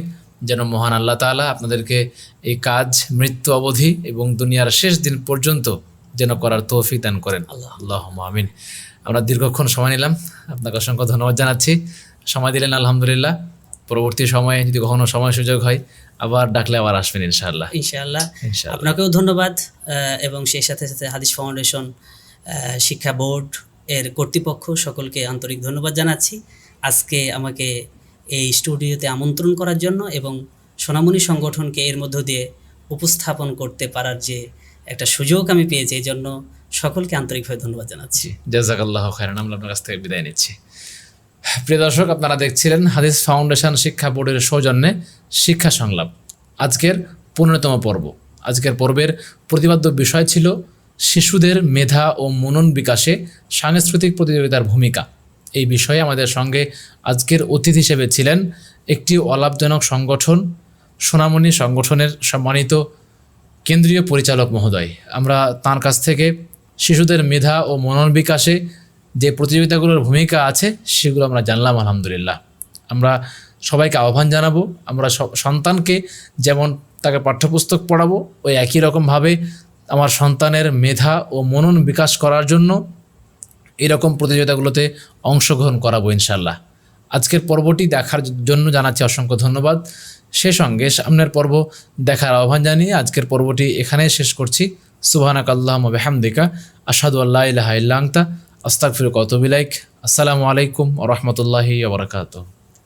যেন মহান আল্লাহ তাআলা আপনাদেরকে এই কাজ মৃত্যু অবধি এবং দুনিয়ার শেষ দিন পর্যন্ত যেন করার তৌফিক দান করেন। আল্লাহুম্মা আমিন। আমরা দীর্ঘক্ষণ সময় নিলাম, আপনাকে অসংখ্য ধন্যবাদ জানাচ্ছি, সময় দিলেন আলহামদুলিল্লাহ। পরবর্তী সময়ে যদি কখনো সময় সুযোগ হয় আবার ডাকলে আবার আসবেন ইনশাআল্লাহ। আপনাকেও ধন্যবাদ, এবং সেই সাথে সাথে হাদিস ফাউন্ডেশন, শিক্ষা বোর্ড এর কর্তৃপক্ষ সকলকে আন্তরিক ধন্যবাদ জানাচ্ছি আজকে আমাকে এই স্টুডিওতে আমন্ত্রণ করার জন্য এবং সোনামণি সংগঠনকে এর মধ্য দিয়ে উপস্থাপন করতে পারার যে একটা সুযোগ আমি পেয়েছি, এই জন্য সকলকে আন্তরিকভাবে ধন্যবাদ জানাচ্ছি। জাযাকাল্লাহ খায়রান। আমরা আপনার কাছ থেকে বিদায় নিচ্ছি। প্রিয় দর্শক, আপনারা দেখছিলেন হাদিস ফাউন্ডেশন শিক্ষা বোর্ডের সৌজন্যে শিক্ষা সংলাপ, আজকের 15তম পর্ব। আজকের পর্বের প্রতিপাদ্য বিষয় ছিল শিশুদের মেধা ও মনন বিকাশে সাংস্কৃতিক প্রতিযোগিতার ভূমিকা। এই বিষয়ে আমাদের সঙ্গে আজকের অতিথি হিসেবে ছিলেন একটি অলাভজনক সংগঠন, সোনামণি সংগঠনের সম্মানিত কেন্দ্রীয় পরিচালক মহোদয়। আমরা তার কাছ থেকে শিশুদের মেধা ও মনন বিকাশে যে প্রতিযোগিতাগুলোর ভূমিকা আছে সেগুলো আমরা জানলাম। আলহামদুলিল্লাহ, আমরা সবাইকে আহ্বান জানাবো, আমরা সন্তানকে যেমন তাকে পাঠ্যপুস্তক পড়াবো, ওই একই রকমভাবে আমার সন্তানের মেধা ও মনন বিকাশ করার জন্য এরকম প্রতিযোগিতাগুলোতে অংশগ্রহণ করাবো ইনশাল্লাহ। আজকের পর্বটি দেখার জন্য জানাচ্ছি অসংখ্য ধন্যবাদ। সে সঙ্গে সামনের পর্ব দেখার আহ্বান জানিয়ে আজকের পর্বটি এখানেই শেষ করছি। সুবহানাকাল্লাহুম্মা বিহামদিকা আশহাদু আল্লা ইলাহা ইল্লা আনতা আস্তাগফিরুকা ওয়া আতুবু ইলাইক। আসসালামু আলাইকুম ওয়া রাহমাতুল্লাহি ওয়া বারাকাতুহু।